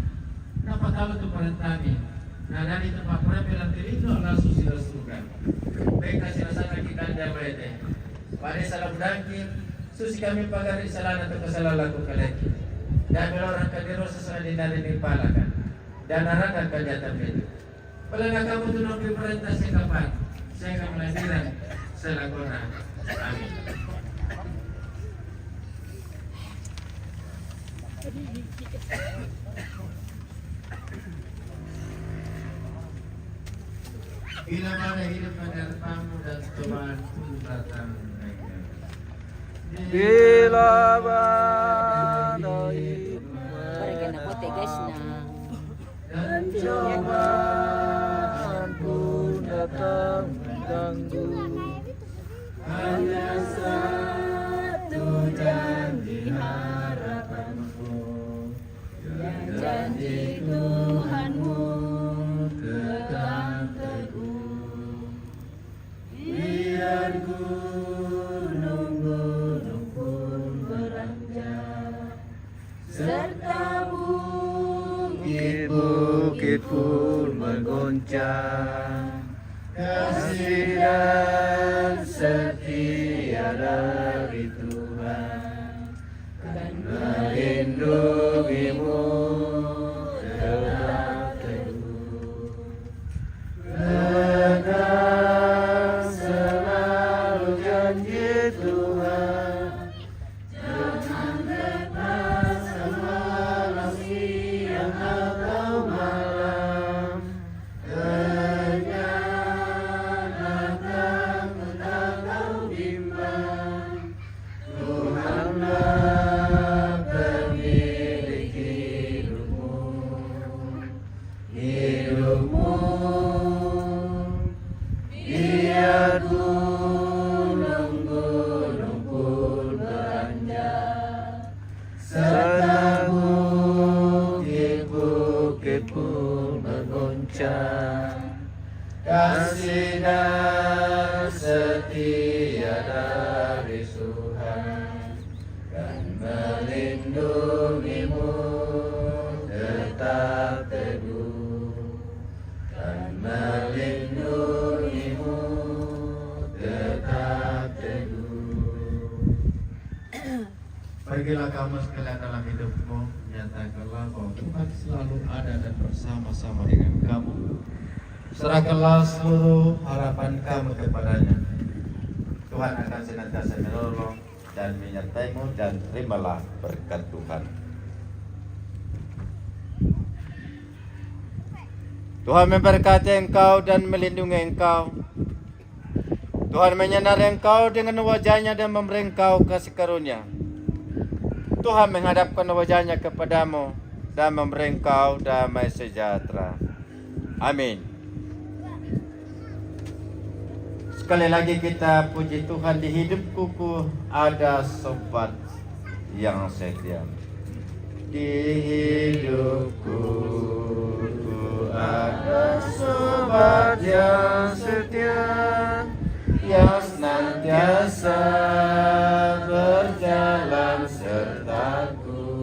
S4: Napa tahu tu perintahnya? Nah dari tempat penampilan diri itu adalah susi surga. Baik kasih rasa kita dan mereka. Pada salah budangki, susi kami pagari salah atau kesalahan laku kaleki. Dan orang kadiro sesuai dinari dipalakan. Dan arakan kejahatan itu. Pernah kamu tu nabi perintah saya kapan? Saya akan melahirkan selakona. Amin. Bila mana hidup menerpamu dan cobaan pun datang.
S1: Bila badai
S5: Barikan ako te guys na.
S1: dan cobaan pun datang mengganggu, hanya satu janji harapanku, yang janji Tuhanmu tetap teguh. Biar gunung-gunung pun beranjak, serta bukit-bukit pun menggoncang. Kasih dan setia dari Tuhan kan melindungimu tetap teguh. Tenang
S4: Tuhan, jangan lepas semalam siang atau malam. Kenyang atau bimbang, Tuhanlah pemilik hidupmu. Biar gunung-gunung pun beranjak, serta bukit-bukit pun bergoncang. Kasih dan setia dari Tuhan kan melindungimu tetap teguh, kan melindungimu tetap teguh. Pergilah kamu sekalian dalam hidupmu, nyatakanlah bahwa Tuhan selalu ada dan bersama-sama dengan kamu. Serahkanlah seluruh harapan kamu kepadanya. Tuhan akan senantiasa menolong dan menyertaimu, dan terimalah berkat Tuhan. Tuhan memberkati engkau dan melindungi engkau. Tuhan menyinari engkau dengan wajahnya dan memberi engkau kasih karunia. Tuhan menghadapkan wajahnya kepadamu dan memberi engkau damai sejahtera. Amin. Sekali lagi kita puji Tuhan, di hidupku ada sobat yang setia. Di hidupku ada sobat yang setia, yang senantiasa berjalan sertaku.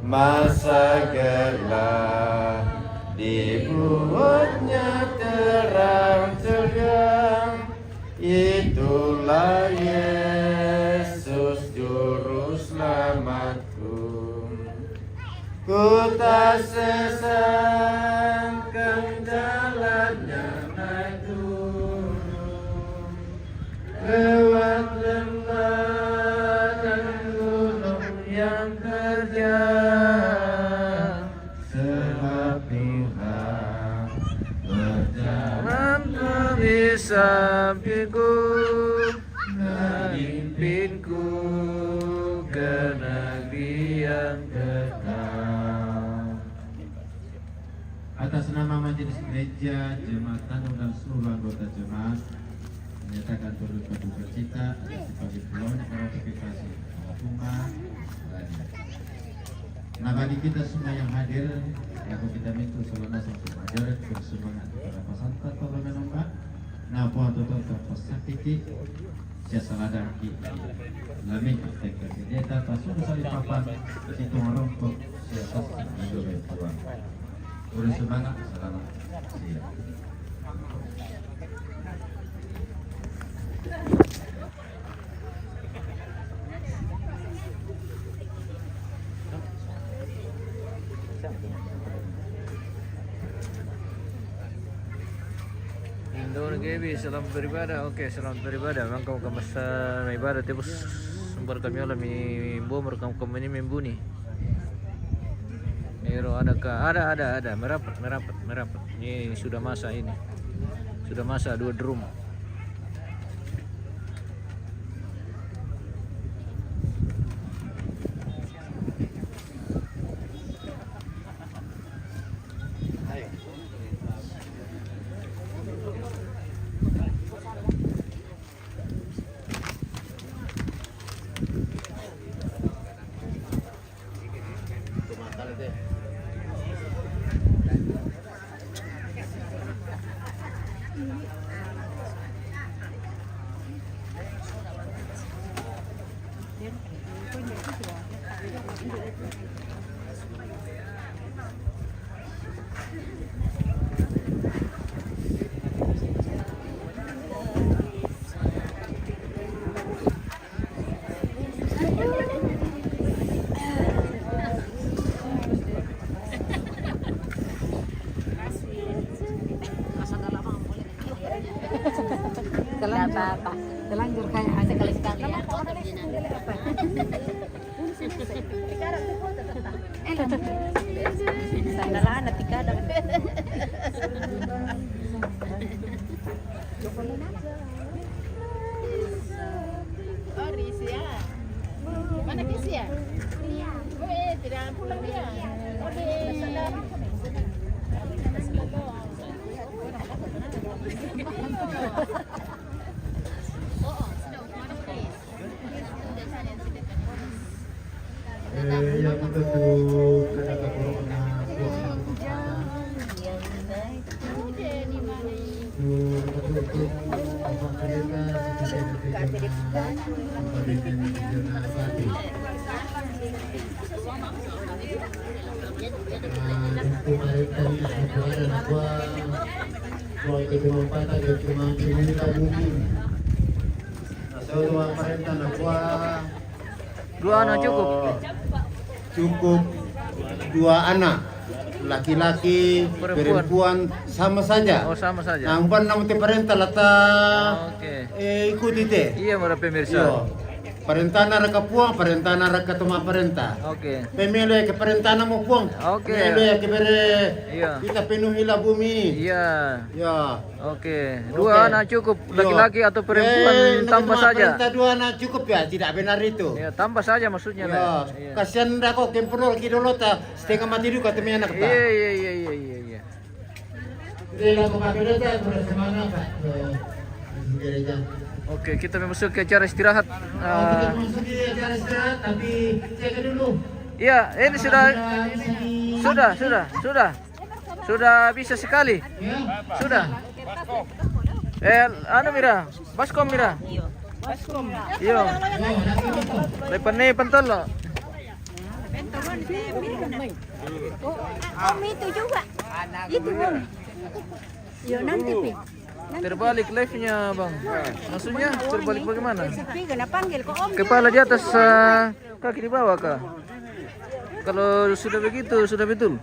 S4: Masa gelap dibuatnya terang terang, itulah Yesus juru selamatku. Ku tak sesangkan jalannya naik gunung, lewat lembah dan gunung yang terjal. Sebab Tuhan berjalan di sampingku, memimpinku ke negeri yang kekal. Atas nama Majelis Gereja Jemaat Tanu dan seluruh anggota jemaat menyatakan turut berduka cita atas sebagai pelawan ratifikasi bunga. Nah, bagi kita semua yang hadir, aku kita minta selama sampai hadir bersemangat kepada pasanta tolong menomba. Nah, puan tutup terpasang titik jasa ladang kita. Lamin kita kerja pasung salib papan situ rompok siapa hidup berpulang. Bersemangat selamat siang.
S1: Indon Gaby, selamat beribadah. Oke, selamat beribadah. Memang kamu kemasa ibadah tebus sumber kami olah mimbo merekam kami ini mimbu nih. Nero adakah? Ada. Merapat. Ini sudah masa ini. Sudah masa 2 drum.
S5: apa-apa.
S6: Telanjur kayak
S5: Sekali-sekali ya. Sandalah anak tiga dah.
S7: Oh, Risia. Mana Risia? Oh, tidak pulang dia. Oh, di sana.
S4: Yang untuk kata corona
S1: Dua anak cukup.
S4: Cukup 2 anak, laki-laki, perempuan sama saja.
S1: Oh, sama saja.
S4: Nah, umpan namun te perintah lata
S1: Oke.
S4: ikuti te.
S1: Iya, para pemirsa.
S4: Yo. Perintah naraka puang, perintah naraka tuma perintah.
S1: Oke.
S4: Pemilih ke perintah namu puang.
S1: Oke.
S4: Pemilih ke bere.
S1: Iya.
S4: Kita penuhilah bumi.
S1: Iya.
S4: Ya.
S1: Oke.
S4: Oke.
S1: Dua anak cukup, laki-laki atau perempuan tambah
S4: cuma
S1: saja.
S4: Perintah 2 anak cukup ya, tidak benar itu.
S1: Ya, tambah saja maksudnya.
S4: Ya,
S1: Nak. Iya.
S4: kasihan dah kok kempro lagi dulu ta setengah mati juga temen anak ta.
S1: Iya, iya, iya, iya, iya, iya.
S4: Jadi lagu pakai data bersama Pak. Gereja.
S1: Oke, kita masuk ke acara istirahat.
S4: Kita masuk di acara istirahat tapi cek dulu.
S1: Iya, ini sudah bisa sekali.
S4: Ya.
S1: Sudah. Anu Mira, baskom Mira. Iyo. Lepan pentol lo.
S5: Om itu juga. Itu Om. Yo nanti pi.
S1: Terbalik live-nya, Bang. Maksudnya terbalik bagaimana?
S5: Pi kena panggil kok Om.
S1: Kepala di atas, kaki di bawah kah? Kalau sudah begitu, sudah betul.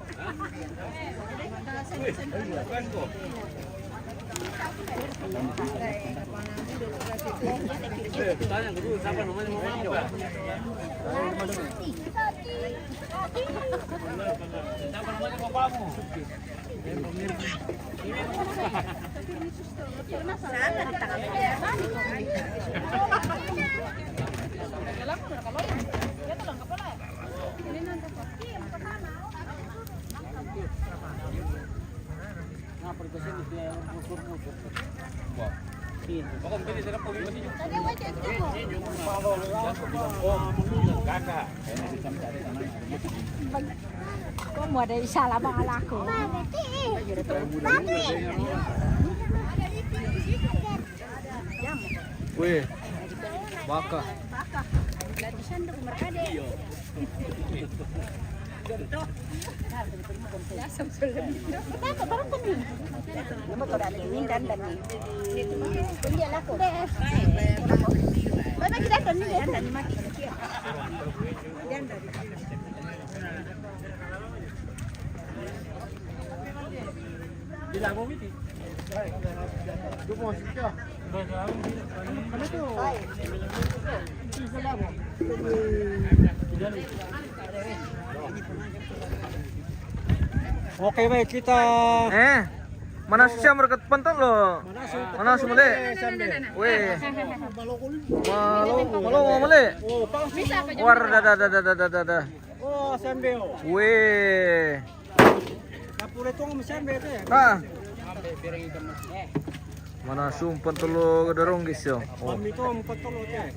S6: Kok mau ada salah bang alaku.
S1: Wih, baka.
S3: Oke baik kita
S1: Mana siya mereka pentol lo? Mana sumuli? Weh. Malo muli. War da.
S3: Oh sambil.
S1: Weh.
S3: Kapure tong sambil teh.
S1: Ah. Mana sum pentol lo darong guys yo. Oh.
S3: Kami to patolo teh.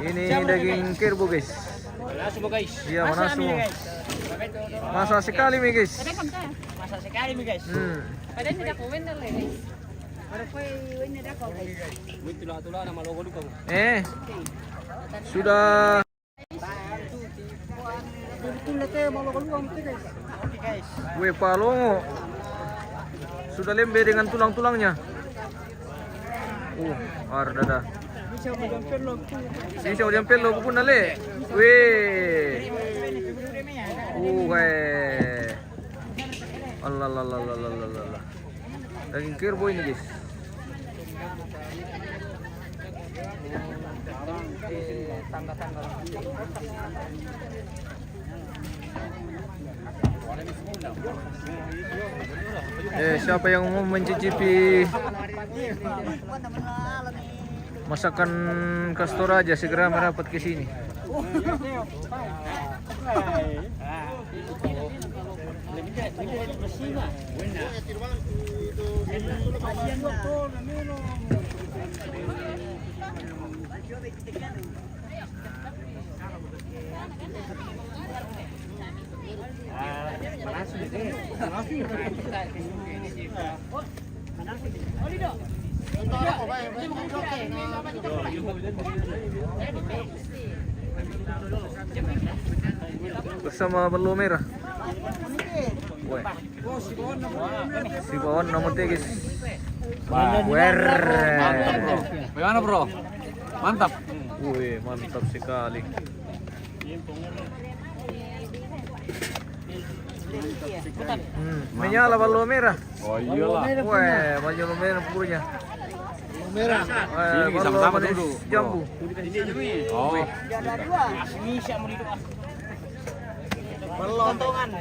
S1: Ini daging kerbo guys.
S3: Mana semua guys.
S1: Iya, mana semua. Masa sekali mi guys.
S3: Masa sekali mi guys.
S7: Padahal tidak ko winner le guys.
S3: Wait tula na malogo ko.
S1: Sudah.
S3: Tula teh malogo guys. Oke guys.
S1: Weh palongo. Sudah lembe dengan tulang-tulangnya. Dada. Bisa udah pelo pun nale. Weh. Weh. Allah. Daging kerbo ini guys. Siapa yang mau mencicipi masakan khas Toraja segera merapat ke sini. Bersama Balo Merah. Woi. Si Bawon nomor 3 guys.
S2: Mantap bro. Bagaimana bro? Mantap.
S1: Wih, mantap sekali. Menyala Balo Merah.
S2: Oh iyalah.
S1: Weh, Balo Merah punya.
S3: Merah.
S2: Sini
S1: Balo
S2: sama-sama
S1: manis
S2: dulu.
S1: jambu.
S2: Oh.
S3: Pelontongan.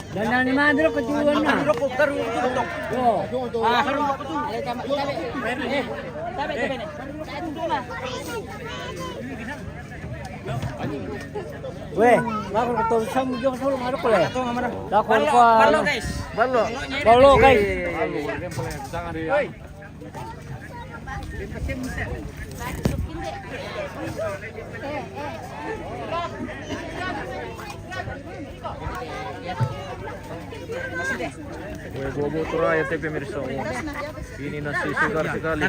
S6: Dan ni mana dulu kejuan na.
S3: Rokok karu tutok. Karu tutok.
S6: Weh, baru betul sam jong solo ngaro ko le. Dakol ko.
S3: Balo guys.
S1: Balo.
S6: Balo guys.
S1: Weh, bobo Toraja teh pemirsa. Ini nasi segar sekali.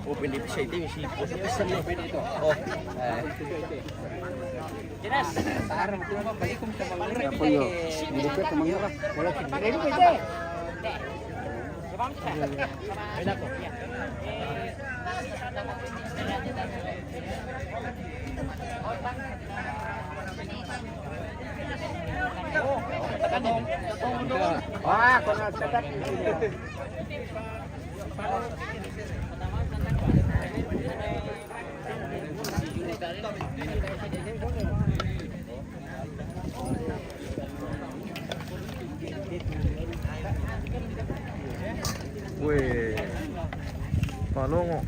S3: Oh, pwede pa siya ito yung sipos. Oh. Jelas. Sekarang kita mau balik ke Mangurek.
S2: Apa yo? Duduknya ke Mangurek.
S3: Wala kita. Ready ko ito. Beda ko.
S2: Wah, kena cepat.
S1: Weh, Palongo.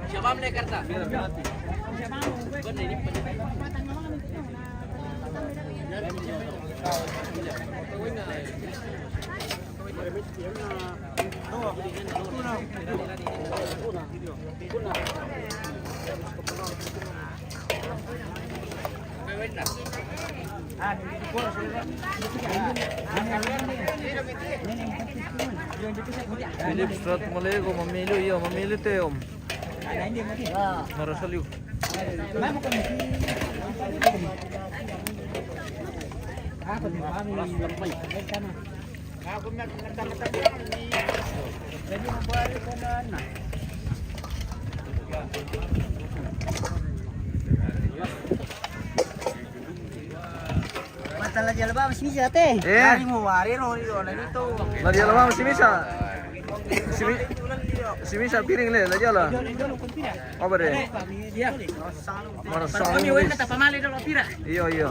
S3: Siapa mereka kata?
S1: Philip Strat Malego memilih ya memilih Teom. Marasaliu.
S6: Masalah jalan masih bisa teh.
S1: Eh,
S3: Mau wari roni dito.
S1: lagi lama si Misa. Si Misa piring le, lagi lah. Apa deh? Marasaliu.
S3: Kami kata pamali daw pira.
S1: Iya iya.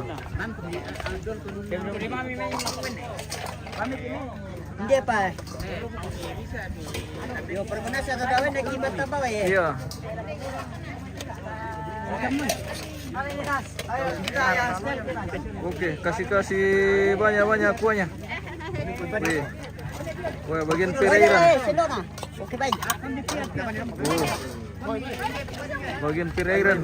S6: Hindi pa. Yo permana sa gagawin nagibat ta ba eh.
S1: Iya. Oke, kasih banyak kuahnya. Wih. Wah, bagian Pereira.
S6: Oke baik.
S1: Oh. Bagian Pereira.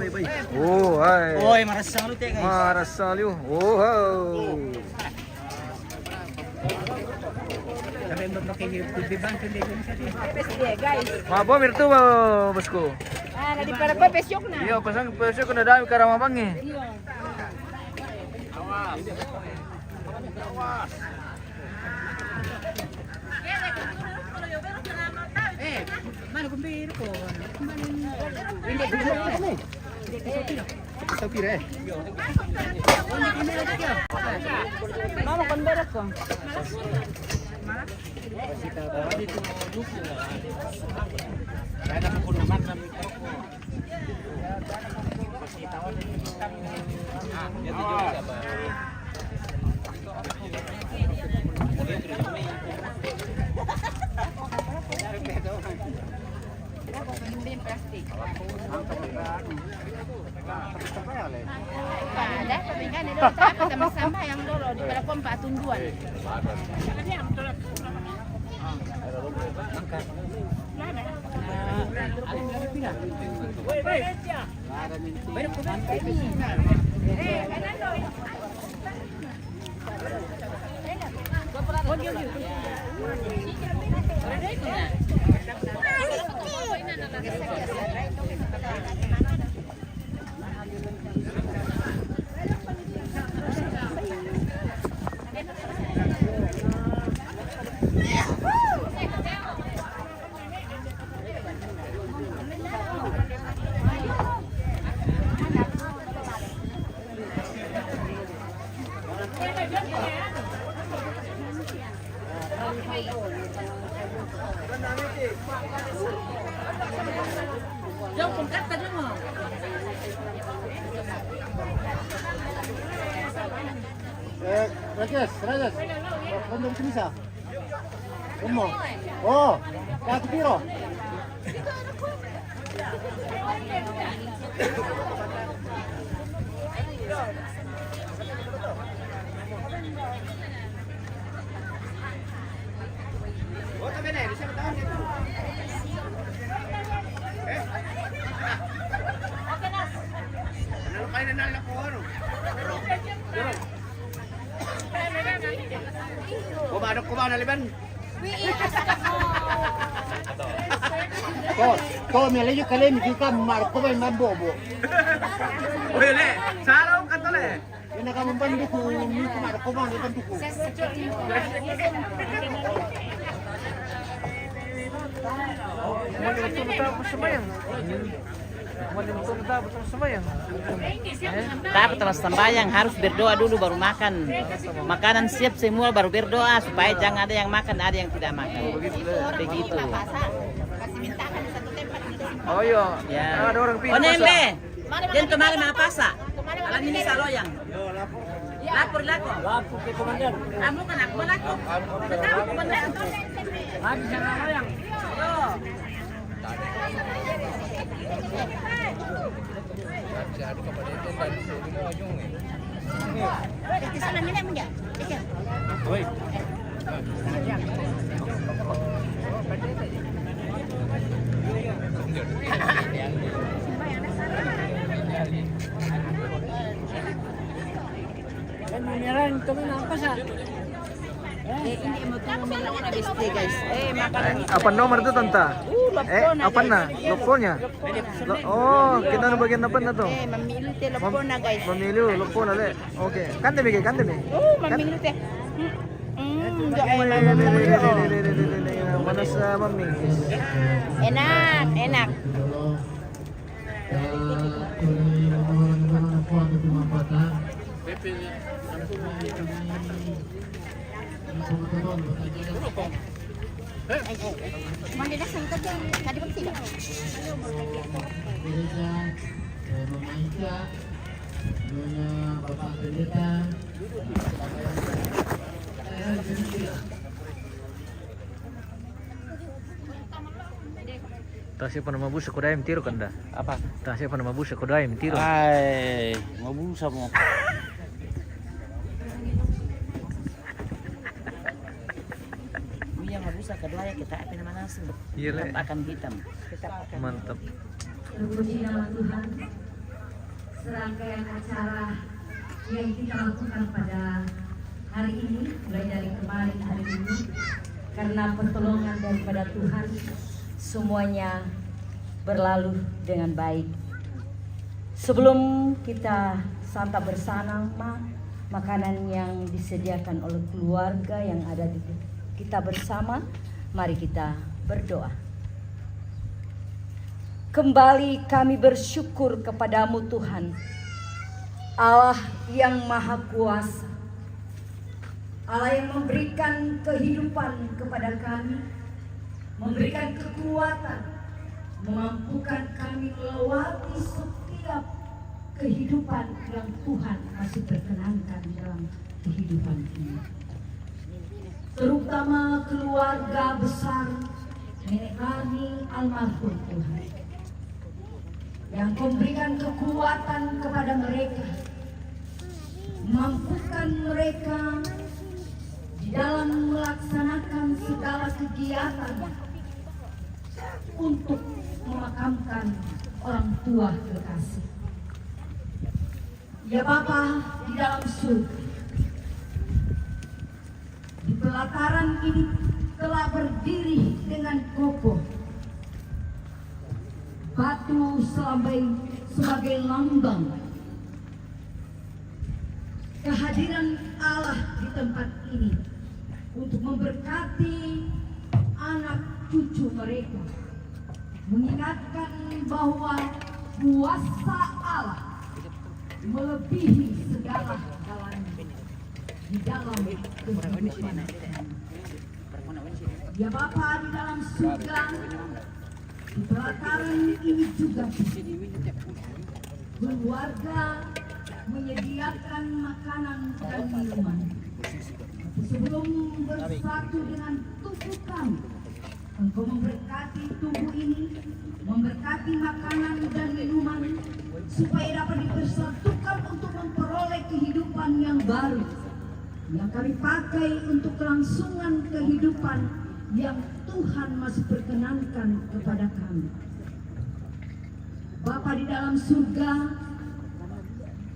S1: Oh, hai.
S3: Oy, marasang lu teh guys.
S1: Marasaliu. Oh, wow. Mabom itu bosku.
S7: Nah, daripada kau besok na.
S1: Iya, pasang besok kena dami karama bangi.
S3: Mana kumpir ko?
S7: Mama kon beres ko. Hindi plastic. Ada pabingan itu apa sama-sama yang dulu di pada kompa tunduan. Jom pungkat tadi mo.
S6: Rajes. Bandung bisa. Ummo. Oh, kaki piro?
S3: Kumana liban?
S6: Kau melayu kalian kita marko main bobo.
S1: Wele, salaw ka tole.
S6: Ina kamu banduku, ni marko man banduku.
S3: Tapi terus sembahyang harus berdoa dulu baru makan. Makanan siap semua baru berdoa supaya jangan ada yang makan, ada yang tidak makan. Begitu.
S1: Oh iya,
S3: Ya.
S1: ada orang
S3: Oh nembe. Dan kemarin apa sa? Alam ini saloyang. Lapor.
S6: Lapor ke komandan.
S3: Kamu kan aku lapor. Kamu komandan.
S6: Lagi sana loyang. Menyerang temen apa sa?
S3: Hindi mo tumumila ko na biste guys. Makanan.
S1: Apa nomor itu tante? Apa na? Loponya? Oh, kita na bagian apa na to?
S3: Mamili telepon na guys.
S1: Memilih lopo na le. Oke, kandemi ke kandemi.
S3: Mamili te.
S1: Mana sa mami?
S3: Enak.
S7: Mandi dah sangka tu, tadi bukti dah.
S1: Tasya pa nama busa kodayam tiro kanda.
S3: Apa?
S1: Tasya pa nama busa kodayam tiro.
S3: Ay, mabusa mo. Yang mabusa kedua ya kita apa nama nasi.
S1: Iya le.
S3: Akan hitam.
S1: Mantap.
S5: Terpuji nama Tuhan, serangkaian acara yang kita lakukan pada hari ini, mulai dari kemarin hari ini, karena pertolongan daripada Tuhan, semuanya berlalu dengan baik. Sebelum kita santap bersama, makanan yang disediakan oleh keluarga yang ada di kita bersama, mari kita berdoa. Kembali kami bersyukur kepadamu Tuhan, Allah yang Maha Kuasa, Allah yang memberikan kehidupan kepada kami, memberikan kekuatan, memampukan kami melewati setiap kehidupan yang Tuhan masih berkenankan dalam kehidupan ini. Terutama keluarga besar nenek kami almarhum Tuhan, yang memberikan kekuatan kepada mereka, memampukan mereka di dalam melaksanakan segala kegiatan untuk memakamkan orang tua kekasih. Ya Bapa di dalam surga, di pelataran ini telah berdiri dengan kokoh batu sebagai lambang kehadiran Allah di tempat ini untuk memberkati anak cucu mereka, mengingatkan bahwa kuasa Allah melebihi segala galanya di dalam kehidupan. Ya Bapa di dalam surga, di pelataran ini juga keluarga menyediakan makanan dan minuman. Sebelum bersatu dengan tubuh kami, Engkau memberkati tubuh ini, memberkati makanan dan minuman, supaya dapat dipersatukan untuk memperoleh kehidupan yang baru, yang kami pakai untuk kelangsungan kehidupan yang Tuhan masih perkenankan kepada kami. Bapa di dalam surga,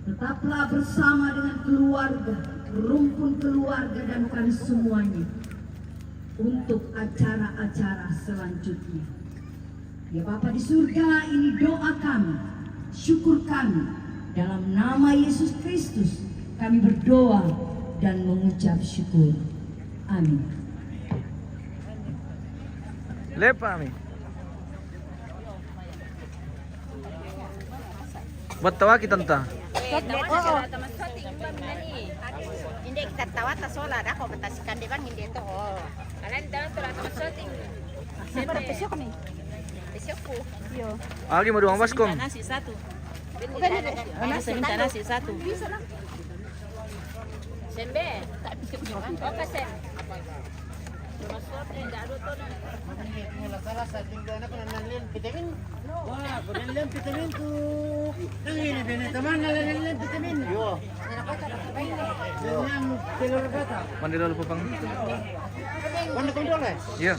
S5: tetaplah bersama dengan keluarga, rumpun keluarga dan kami semuanya untuk acara-acara selanjutnya. Ya Bapa di surga, ini doa kami, syukur kami, dalam nama Yesus Kristus kami berdoa dan mengucap syukur. Amin.
S1: Lepa mi. Ba't tawa kitanta?
S7: Hindi kita tawa ta sola ako matasikan di bang hindi ito oh. Alam daw to la shooting. Siyempre presyo kami. Presyo ko. Yo.
S1: Agi mo duang baskom.
S3: Nasi satu. Minta nasi satu.
S7: Bisa lang. Sembe. Apa sen?
S1: Mandila lupa pang. Iya.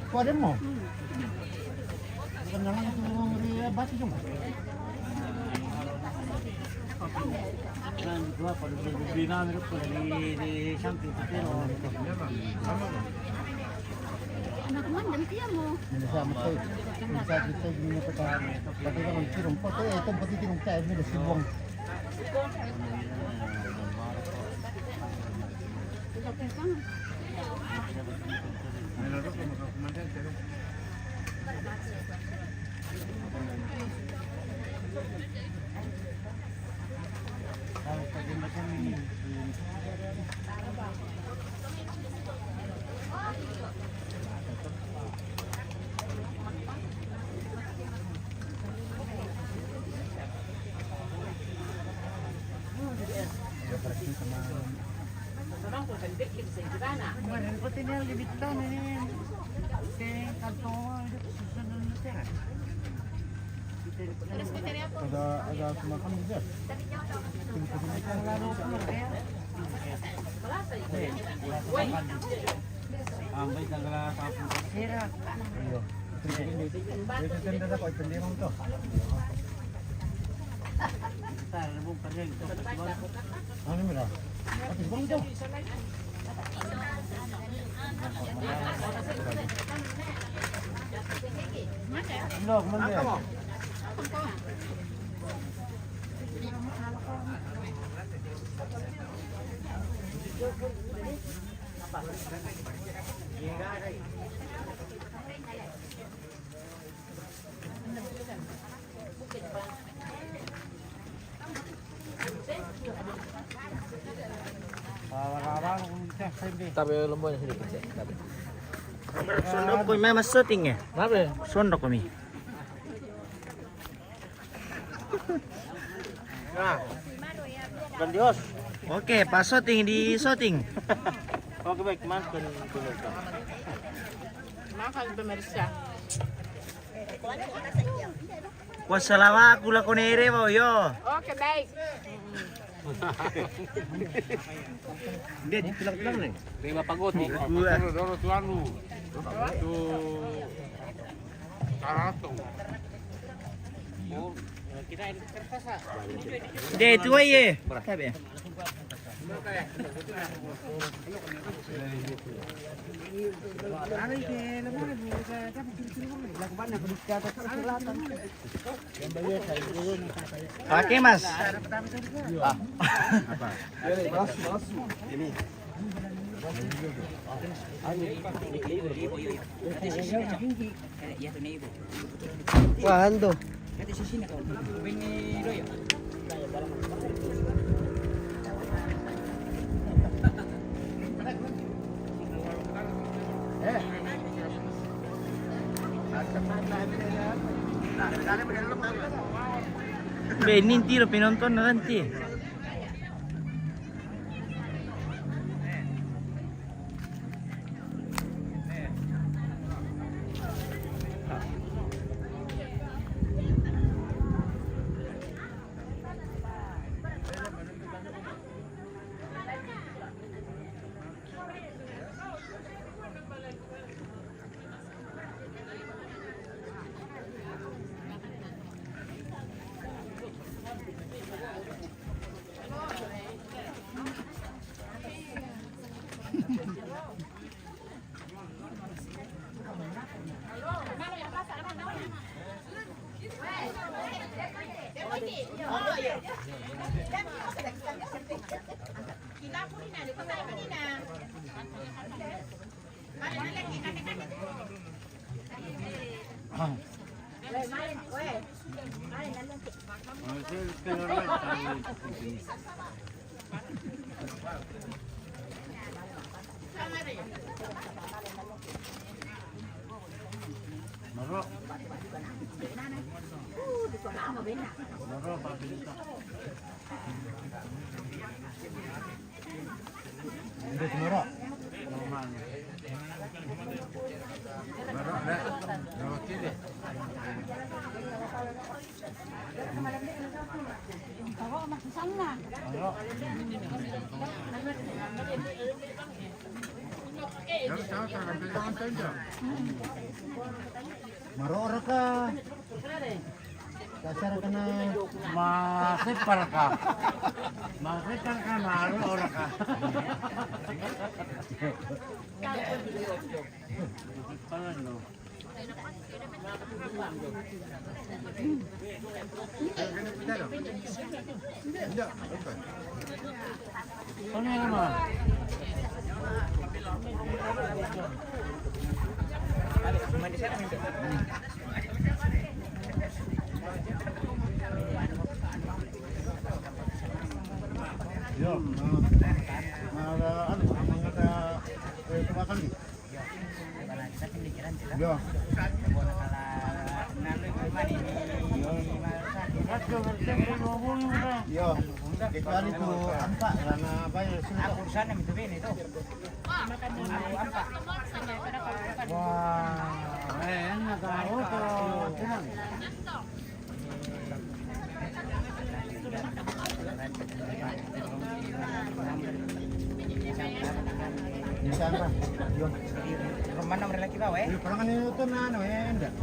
S6: Pwede mo? Kan lang itong bati cuma. Kan gua pada bina mirip di samping pero
S7: Anak mandam tiya mo.
S6: sama tayo. Bisa kita gini kata kata kan cirum foto itu pati cirum tayo ni sibong.
S3: Orang pun kan bikin sendirian.
S6: tinggal di Biton ini. Ke kantor susunan Nutella. Ada semakan juga. Ambil tanggal 10 Sira. Iya. Itu tenda dapat pendirang tuh. Bentar, mau pergi ke Ano mira? Ate, bang daw. Look, mande.
S1: Tapi lembonya sedikit sih. Tapi.
S3: Sondok ko may mas shooting ya.
S1: Kenapa?
S3: Sondok kami.
S6: Grandios.
S3: Oke, pas shooting di shooting.
S6: Oke, baik, Mas.
S7: Makan pemirsa.
S3: Wassalamu aku lakonere mo yo.
S7: Oke, baik.
S6: Dia dibilang-bilang nih.
S2: Terima pagot nih.
S8: Doro tuanu. Tu Karato.
S6: Kita ini kertas ah.
S3: De itu aye. Sabi. Oke, Mas.
S6: Wah, ando.
S3: Benin tiro penonton nanti.
S6: Maroro ka. Kasar ka na. Masipar ka. Masipar ka, maroro ka. Ano naman? Yo, Yo. Yo. Kecuali itu ampak karena bayar sudah.
S3: Aku di sana itu ini tuh.
S6: Wah, enak tahu tuh. Tenang. Di sana. Yo.
S3: Kemana mereka lagi bawa
S6: Di perangan itu nano ya enggak.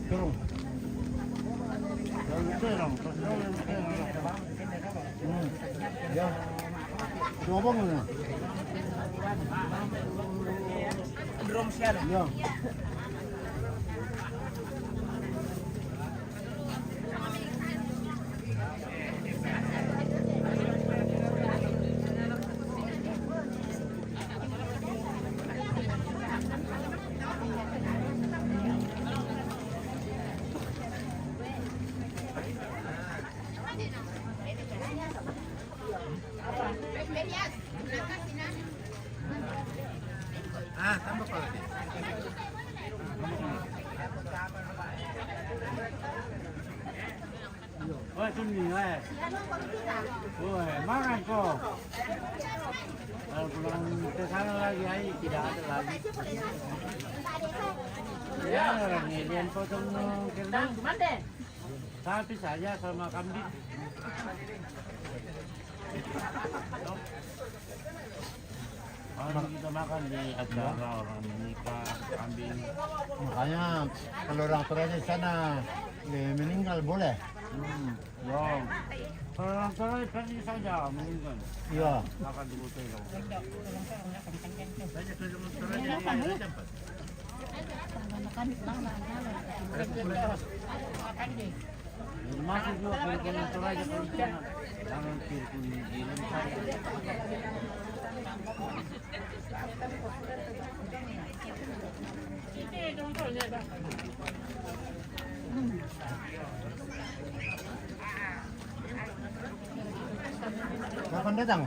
S6: Turun. Turun. Ya. Coba mana?
S3: Drum siapa?
S6: Ya. Ah, tambah apa lagi? Wah, sini, weh. Woi, makan kok. Kalau pulang ke sana lagi, ay, tidak ada lagi. Ya, orang ngelian potong kerdang. Sapi saja sama kambing. Kalau kita makan di acara orang menikah, kambing. Makanya kalau orang tua di sana meninggal boleh. Ya. Kalau orang tua kan saja meninggal. Iya. Makan di hotel. Masih juga kalau tua aja kalau sana. Jangan pilih gilin saya. Kapan datang?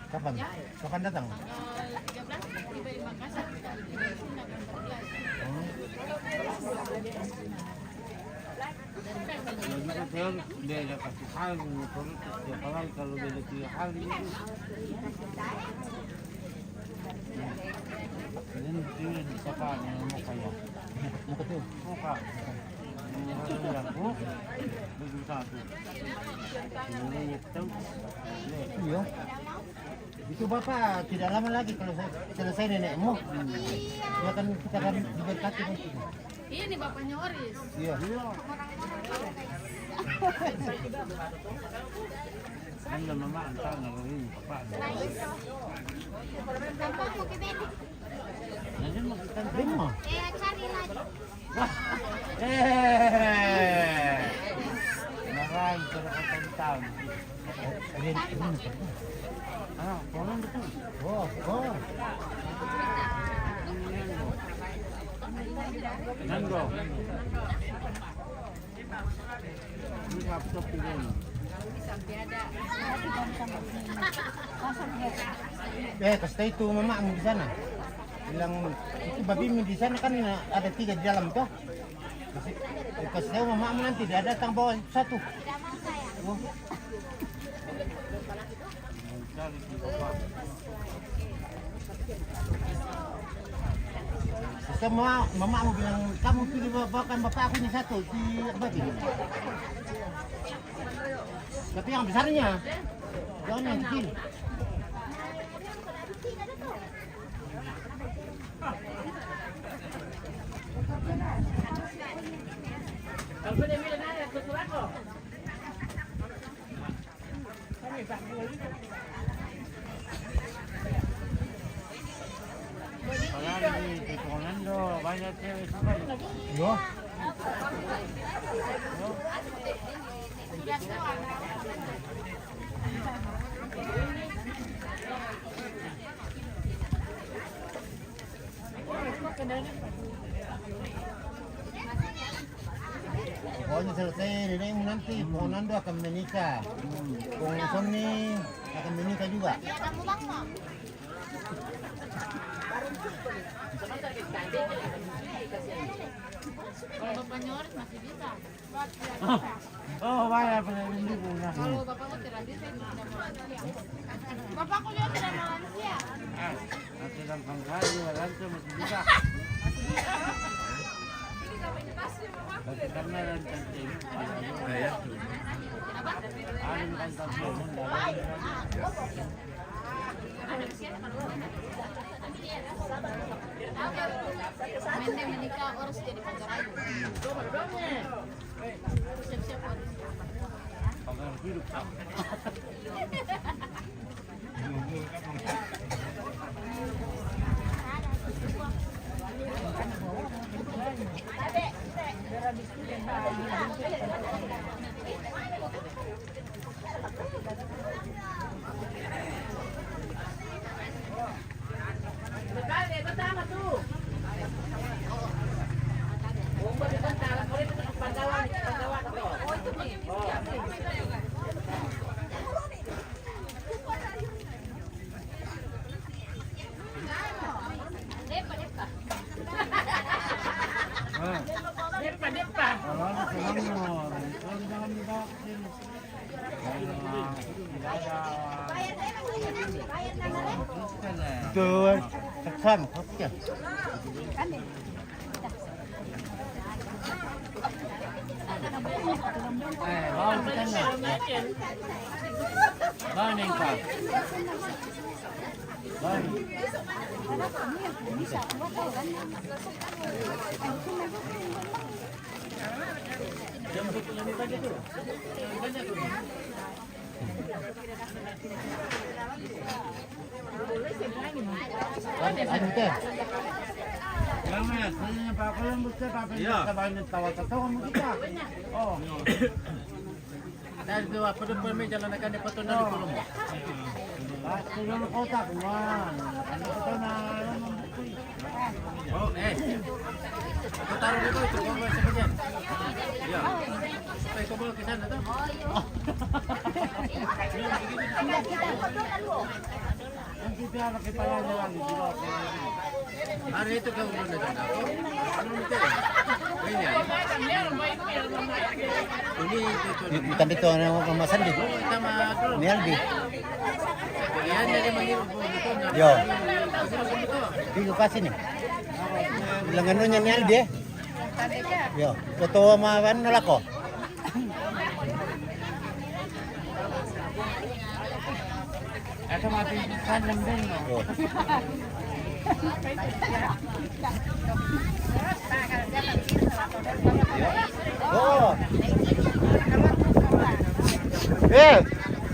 S6: Kapan? Kapan datang? Dia ada kasih hal setiap orang kalau dia ada hal itu. Ini siapa yang mau kaya? Muka tuh. Muka. Begitu satu. Ini itu. Iya. Itu Bapak tidak lama lagi kalau selesai nenekmu. Ya kan kita akan diberkati nanti.
S7: Ini bapaknya Oris.
S6: Iya. Anda mama antar ngalahin Bapak.
S7: Tampak mo kibeni.
S6: Nanti mau kita terima.
S7: Cari lagi.
S6: Naran terkentang. Ini. Ah, pohon betul. Oh, oh. Nanggo. Ini laptop ini. Kasih itu mama di sana. Bilang itu babi di sana kan ada 3 di dalam toh. Kasih tahu mama nanti dia datang bawa satu. Oh. Semua mama mau bilang kamu pilih bawakan bapak aku ini satu di apa ini? Tapi yang besarnya, jangan yang kecil. Kalau di Petronan banyak cewek suka. Yo. Pokoknya selesai nenekmu nanti Fernando akan menikah. Kong Sony akan menikah juga.
S7: Kamu bang mo? Kalau Bapak nyoret masih bisa.
S6: Oh, bayar ini bunga.
S7: Kalau Bapak mau tidak bisa, itu tidak mau lansia. Bapakku juga tidak mau lansia.
S6: Nanti gampang kali, lancar masih bisa. Tapi karena lancar ini,
S7: Mending menikah harus jadi panggarai. Siap-siap harus.
S6: kalau selangor, kalau jangan divaksin. Tuh, tekan, oke. Bawang tekan ya. Bawang yang kah? Bawang. Ano te? Jangan, saya Pak kalau mesti Pak sabahin tawa-tawa mo kita. Oh. Dahil dua pada may jalan akan dapat na di kulong. Basta yung kotak man. Ano ko na Oh, Aku taruh dulu itu gua sebenarnya. Iya. Supaya kau bawa ke sana tuh. Nanti biar pakai payahnya lagi dibawa ke sini. Hari itu kau belum datang aku. Belum itu. Ini ya. Ini itu.
S9: Bukan itu Mas Andi.
S6: Sama dulu.
S9: Ini Aldi.
S6: Iya, jadi menghirup gitu.
S9: Yo. Di lokasi nih. Bilang anunya ni Aldi. Yo, foto sama ano lako.
S6: Ito matisan lang din, no?
S9: Yo. Oh.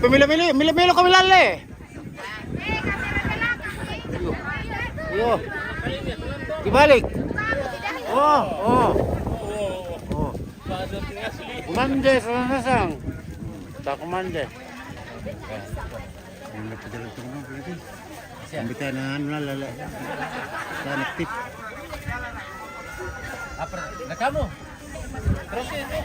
S9: Pemilih-milih kami lali. Yo. Dibalik. Oh. Kumande, sarang-sarang. Tak kumande. Sambitan na ano lala. Sana tip.
S6: Apa? Nah kamu? Terus itu.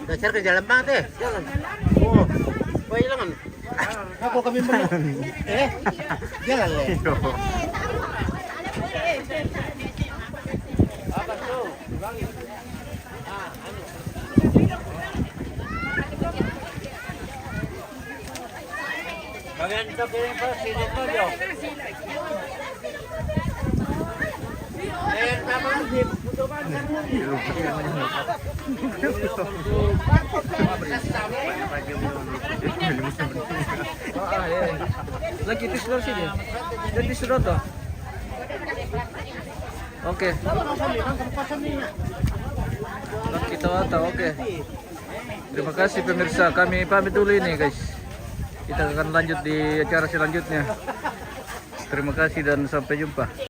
S9: Dasar ke jalan banget eh. Jalan. Oh. Kailangan. Ako kami balik. Jalan le.
S6: Bagian itu kirim ke sini tuh, yo. Naman di butuhan
S1: Lagi tidur sih dia. Jadi sudah toh. Oke. Kita tahu oke. Terima kasih pemirsa. Kami pamit dulu ini guys. Kita akan lanjut di acara selanjutnya. Terima kasih dan sampai jumpa.